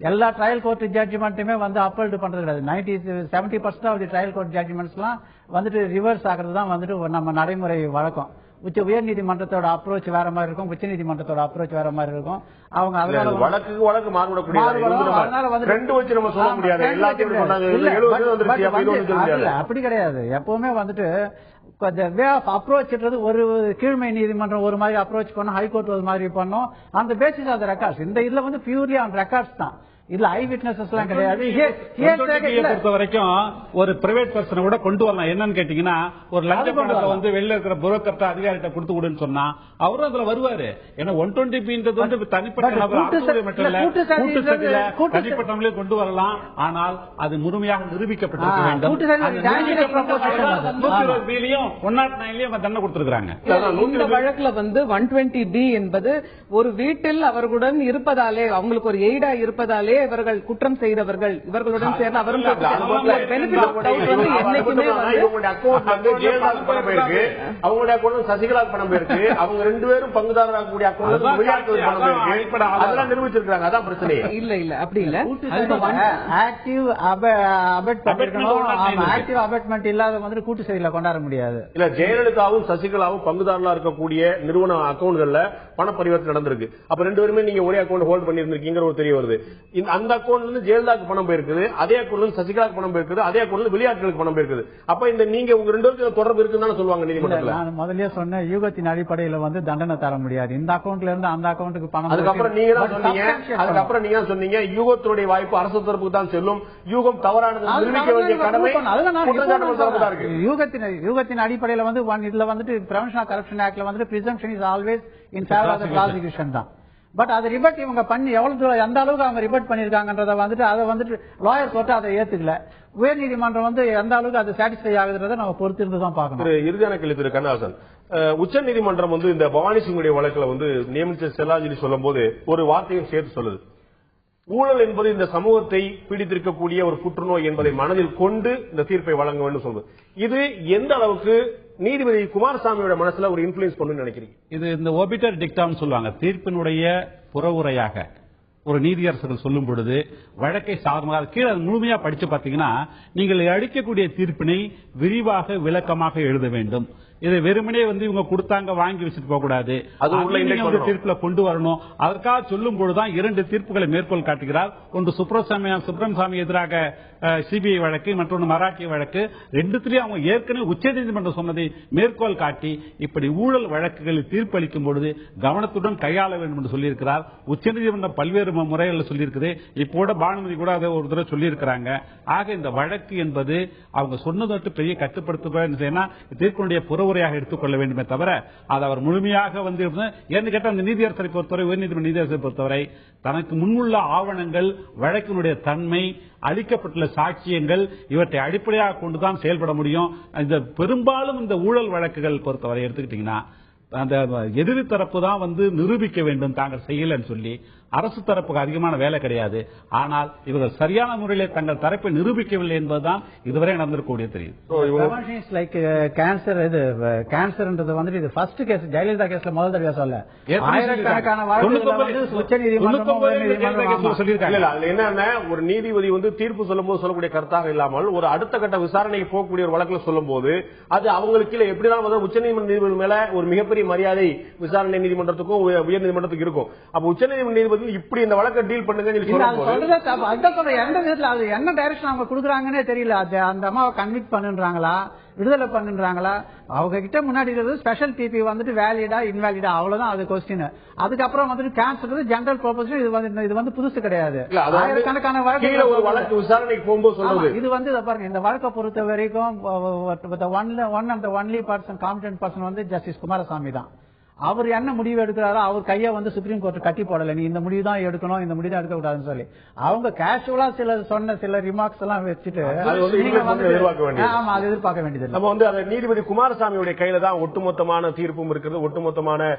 எல்லா ட்ரையல் கோர்ட் ஜட்ஜ்மெண்ட்டுமே வந்து அப்பல்டு பண்றது கிடையாது. 70% of the trial court judgments எல்லாம் வந்துட்டு ரிவர்ஸ் ஆகிறது தான் வந்துட்டு நம்ம நடைமுறை வழக்கம். உயர் நீதிமன்றத்தோட அப்ரோச் வேற மாதிரி இருக்கும், உச்ச நீதிமன்றத்தோட அப்ரோச் வேற மாதிரி இருக்கும். அவங்க அதனால வழக்கு மாறுபடக்கூடிய அப்படி கிடையாது. எப்பவுமே வந்துட்டு வே ஆஃப் அப்ரோச்ன்றது ஒரு கீழ்மை நீதிமன்றம் ஒரு மாதிரி அப்ரோச் பண்ணும், ஹைகோர்ட் ஒரு மாதிரி பண்ணும். அந்த பேசிஸ் ஆஃப் ரெக்கார்ட்ஸ் இந்த இதுல வந்து பியூர்லி ஆன் ரெக்கார்ட்ஸ் தான். இதுல ஐ விட்னஸஸ் எல்லாம் கிடையாது. பொறுத்த வரைக்கும் ஒரு பிரைவேட் பர்சனை கூட கொண்டு வரலாம். என்னன்னு கேட்டீங்கன்னா, ஒரு லஞ்ச பணத்தை வந்து வெளில இருக்கிற புரோக்கர்ட்ட அதிகாரிகிட்ட கொடுத்து விடுன்னு சொன்னா அவரும் அதுல வருவாரு. ஏன்னா 120 வந்து தனிப்பட்ட தனிப்பட்டவங்களே கொண்டு வரலாம். ஆனால் அது முழுமையாக நிரூபிக்கப்பட்டிருக்க வேண்டும். 109 தண்டனை கொடுத்திருக்காங்க. இந்த வழக்குல வந்து 120D என்பது ஒரு வீட்டில் அவர்களுடன் இருப்பதாலே, அவங்களுக்கு ஒரு எய்டா இருப்பதாலே இவர்கள் குற்றம் செய்தவர்கள், இவர்களுடன் சேர்ந்து அவரும் அவங்களுடைய அக்கௌண்ட் சசிகலா பணம் போயிருக்கு, அவங்க 2 பேரும் பங்குதாரராகக்கூடிய அக்கௌண்ட் அதெல்லாம் நிரூபிச்சிருக்காங்க. அதான் பிரச்சனை. இல்ல இல்ல அப்படி இல்ல. ஆக்டிவ் அபெட்மெண்ட் இல்லாத வந்து கூட்டு செயல கொண்டாட முடியாது. இல்ல, ஜெயலலிதாவும் சசிகலாவும் பங்குதாரலா இருக்கக்கூடிய நிறுவன அக்கௌண்ட்கள்ல பண பரிவர்த்தனை நடந்திருக்கு. அப்ப 2 பேருமே நீங்க ஒரே அக்கௌண்ட் ஹோல்ட் பண்ணிருக்கீங்க ஒரு தெரிய வருது. அந்த அக்கௌண்ட்ல இருந்து ஜெயலலிதாக்கு பணம் போயிருக்குது, அதே அக்கௌண்ட்ல இருந்து சசிகலாக்கு பணம் போயிருக்குது, அதே அக்கௌண்ட்ல விளையாட்டுகளுக்கு பணம் போயிருக்குது. அப்ப இந்த நீங்க உங்க 2 பேருக்கு தொடர்பு இருக்குன்னு சொல்லுவாங்க நீதிமன்றத்துல. நான் முதல்லயே சொன்ன யூகத்தின் அடிப்படையில வந்து தண்டனை தர முடியாது. இந்த அக்கௌண்ட்ல இருந்து அந்த அக்கௌண்ட்டுக்கு பணம். அதுக்கப்புறம் நீங்க தான் சொன்னீங்க யூகத்தினுடைய வாய்ப்பு அரசு தரப்புக்கு தான் செல்லும். யூகம் தவறானது நிரூபிக்க வேண்டிய கடமை யூகத்தின் அடிப்படையில வந்து இதுல வந்துட்டு பிரிவென்ஷன் ஆஃப் கரப்ஷன் ஆக்ட்ல வந்து presumption is always in favour of the prosecution தான். பட் அது ரிபர்ட் இவங்க பண்ணி எவ்வளவு எந்த அளவுக்கு அவங்க ரிபர்ட் பண்ணிருக்காங்கன்றத வந்துட்டு அதை வந்துட்டு லாயர் தொட்டு அதை ஏத்துக்கல. உயர்நீதிமன்றம் வந்து எந்த அளவுக்கு அது சாட்டிஸ்ஃபை ஆகுதுன்றதை நம்ம பொறுத்து இருந்து தான் பார்க்கணும். இறுதியான கேள்வி திரு கண்ணதாசன், உச்ச நீதிமன்றம் வந்து இந்த பவானி சிங்குடைய வழக்குல வந்து நியமித்த செல்லாஜினி சொல்லும் போது ஒரு வார்த்தையும் சேர்த்து சொல்லுது. ஊழல் என்பது இந்த சமூகத்தை பீடித்திருக்கக்கூடிய ஒரு புற்றுநோய் என்பதை மனதில் கொண்டு இந்த தீர்ப்பை வழங்க வேண்டும் சொல்வது. இது எந்த அளவுக்கு நீதிபதி குமாரசாமியோட மனசுல ஒரு இன்ஃபுளுன்ஸ் பண்ணு நினைக்கிறீங்க? இது இந்த ஒபிட்டர் டிக்டான்னு சொல்லுவாங்க. தீர்ப்பினுடைய புறவுரையாக ஒரு நீதியரசர்கள் சொல்லும் பொழுது வழக்கை சாதமாக கீழே முழுமையா படிச்சு பாத்தீங்கன்னா, நீங்கள் அளிக்கக்கூடிய தீர்ப்பினை விரிவாக விளக்கமாக எழுத வேண்டும். இதை வெறுமனே வந்து இவங்க கொடுத்தாங்க வாங்கி வச்சுட்டு போக கூடாது, தீர்ப்புல கொண்டு வரணும். அதற்காக சொல்லும் பொழுதுதான் 2 தீர்ப்புகளை மேற்கோள் காட்டுகிறார். ஒன்று சுப்ரமசாமி எதிராக சிபிஐ வழக்கு, மற்றொன்று மராட்டிய வழக்கு. 2த்திலையும் அவங்க ஏற்கனவே உச்சநீதிமன்றம் சொன்னதை மேற்கோள் காட்டி இப்படி ஊழல் வழக்குகளில் தீர்ப்பளிக்கும் பொழுது கவனத்துடன் கையாள வேண்டும் என்று சொல்லியிருக்கிறார். உச்சநீதிமன்றம் பல்வேறு முறைகளில் சொல்லியிருக்குது. இப்போட பானுமதி கூட அதை ஒரு தடவை சொல்லியிருக்கிறாங்க. ஆக இந்த வழக்கு என்பது அவங்க சொன்னதற்கு பெரிய கட்டுப்படுத்த தீர்ப்பினுடைய புறவுரையாக எடுத்துக்கொள்ள வேண்டுமே தவிர அது அவர் முழுமையாக வந்து ஏன்னு கேட்டால் அந்த நீதியரசரை பொறுத்தவரை, உயர்நீதிமன்ற நீதியரசரை பொறுத்தவரை தனக்கு முன்னுள்ள ஆவணங்கள், வழக்கினுடைய தன்மை, அளிக்கப்பட்டுள்ள சாட்சியங்கள் இவற்றை அடிப்படையாக கொண்டுதான் செயல்பட முடியும். இந்த பெரும்பாலும் இந்த ஊழல் வழக்குகள் பொறுத்தவரை எடுத்துக்கிட்டீங்கன்னா அந்த எதிரி தரப்பு தான் வந்து நிரூபிக்க வேண்டும் தாங்கள் செய்யலன்னு சொல்லி. அரசு தரப்புக்கு அதிகமான வேலை கிடையாது. ஆனால் இவர்கள் சரியான முறையில் தங்கள் தரப்பை நிரூபிக்கவில்லை என்பதுதான் இதுவரை நடந்திருக்கக்கூடிய தெரியுது. கேன்சர்ன்றது வந்து இது ஃபர்ஸ்ட் கேஸ், ஜெயலலிதா கேஸ்ல முதல் தடவை சொல்ல ஆயிரக்கணக்கான என்னன்னா ஒரு நீதிபதி வந்து தீர்ப்பு சொல்லும் போது சொல்லக்கூடிய கருத்தாக இல்லாமல் ஒரு அடுத்த கட்ட விசாரணைக்கு போகக்கூடிய ஒரு வழக்கில் சொல்லும் போது அது அவங்களுக்கு எப்படிதான் உச்சநீதிமன்ற நீதிபதி மேல ஒரு மிகப்பெரிய மரியாதை விசாரணை நீதிமன்றத்துக்கும் உயர்நீதிமன்றத்துக்கு இருக்கும். அப்ப உச்சநீதிமன்ற நீதிபதி இப்படி இந்த வழக்கை டீல் பண்ணுங்க என்ன டைரக்ஷன் அவங்க கொடுக்குறாங்கன்னே தெரியல. அந்த அம்மாவை கன்விக்ட் பண்ணுறாங்களா, விடுதலை பண்ணுறாங்களா? அவங்க கிட்ட முன்னாடி ஸ்பெஷல் பிபி வந்துட்டு வேலிடா இன்வாலிடா அவ்வளவுதான் அது கொஸ்டின். அதுக்கப்புறம் வந்துட்டு கேன்சர் ஜெனரல் ப்ரொபோசல் இது வந்து புதுசு கிடையாது. ஆயிரக்கணக்கான வழக்கு விசாரணைக்கு போகும்போது சொல்றது இது வந்து பாருங்க. இந்த வழக்கை பொறுத்த வரைக்கும் ஒன்லி பர்சன் காம்பிடன்ட் பர்சன் வந்து ஜஸ்டிஸ் குமாரசாமி தான். அவர் என்ன முடிவு எடுக்கிறாரோ அவர் கையை வந்து சுப்ரீம் கோர்ட் கட்டி போடல, நீ இந்த முடிவு தான் எடுக்கணும், இந்த முடிவு தான் எடுக்க கூடாதுன்னு சொல்லி. அவங்க கேஷுவலா சொன்ன சில ரிமார்க்ஸ் எல்லாம் வச்சுட்டு எதிர்பார்க்க வேண்டியது. நம்ம வந்து அந்த நீதிபதி குமாரசாமியுடைய கையில தான் ஒட்டுமொத்தமான தீர்ப்பும் இருக்கிறது, ஒட்டுமொத்தமான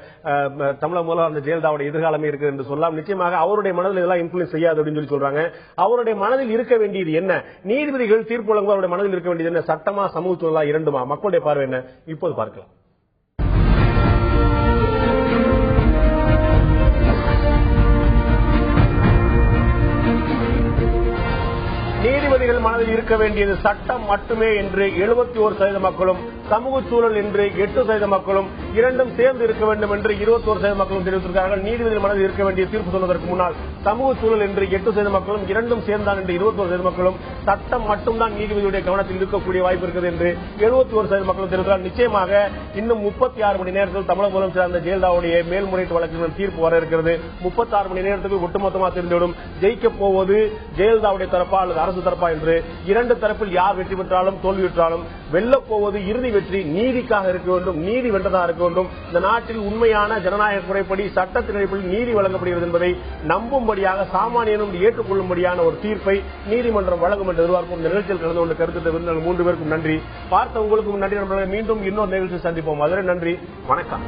தமிழக முதல்வர் அந்த ஜெயலலிதாவுடைய எதிர்காலமே இருக்குது என்று சொல்லலாம். நிச்சயமாக அவருடைய மனதில் இதெல்லாம் இன்ஃபுளுன்ஸ் செய்யாது அப்படின்னு சொல்லி சொல்றாங்க. அவருடைய மனதில் இருக்க வேண்டியது என்ன? நீதிபதிகள் தீர்ப்பு வழங்குவது அவருடைய மனதில் இருக்க வேண்டியது என்ன? சட்டமா, சமூகத்துவமா, இரண்டுமா? மக்களுடைய பார்வை என்ன? இப்போது பார்க்கலாம். நீதிபதிகள் மனதில் இருக்க வேண்டியது சட்டம் மட்டுமே என்று 71% மக்களும், சமூக சூழல் என்று 8% மக்களும், இரண்டும் சேர்ந்து இருக்க வேண்டும் என்று 21% மக்களும் தெரிவித்திருக்கிறார்கள். நீதிபதிகள் மனதில் இருக்க வேண்டிய தீர்ப்பு சொல்வதற்கு முன்னால் சமூக சூழல் என்று 8% மக்களும், இரண்டும் சேர்ந்தான் என்று 21% மக்களும், சட்டம் மட்டும்தான் நீதிபதியுடைய கவனத்தில் இருக்கக்கூடிய வாய்ப்பு இருக்கிறது என்று 71% மக்களும் தெரிவித்தார். நிச்சயமாக இன்னும் 36 மணி நேரத்தில் தமிழக முதலமைச்சர் அந்த ஜெயலலிதாவுடைய மேல்முறையீட்டு வழக்கின் தீர்ப்பு வர இருக்கிறது. 36 மணி நேரத்துக்கு ஒட்டுமொத்தமாக தெரிந்துவிடும் ஜெயிக்க போவது ஜெயலலிதாவுடைய தரப்பா அல்லது அரசு தரப்பா என்று. இரண்டு தரப்பில் யார் வெற்றி பெற்றாலும் தோல்வி பெற்றாலும் வெல்லப் போவது இறுதி வெற்றி நீதிக்காக இருக்க வேண்டும், நீதி வென்றதாக இருக்க வேண்டும். இந்த நாட்டில் உண்மையான ஜனநாயக முறைப்படி சட்டத்தின் அடிப்படையில் நீதி வழங்கப்படுகிறது என்பதை நம்பும்படியாக சாமானியனும் ஏற்றுக்கொள்ளும்படியான ஒரு தீர்ப்பை நீதிமன்றம் வழங்கும் என்று எதிர்பார்ப்போம். இந்த நிகழ்ச்சியில் கலந்து கொண்ட கருத்து விருந்தினர் 3 பேருக்கும் நன்றி. பார்த்த உங்களுக்கும் நன்றி. மீண்டும் இன்னொரு நிகழ்ச்சியில் சந்திப்போம். அதுவரை நன்றி, வணக்கம்.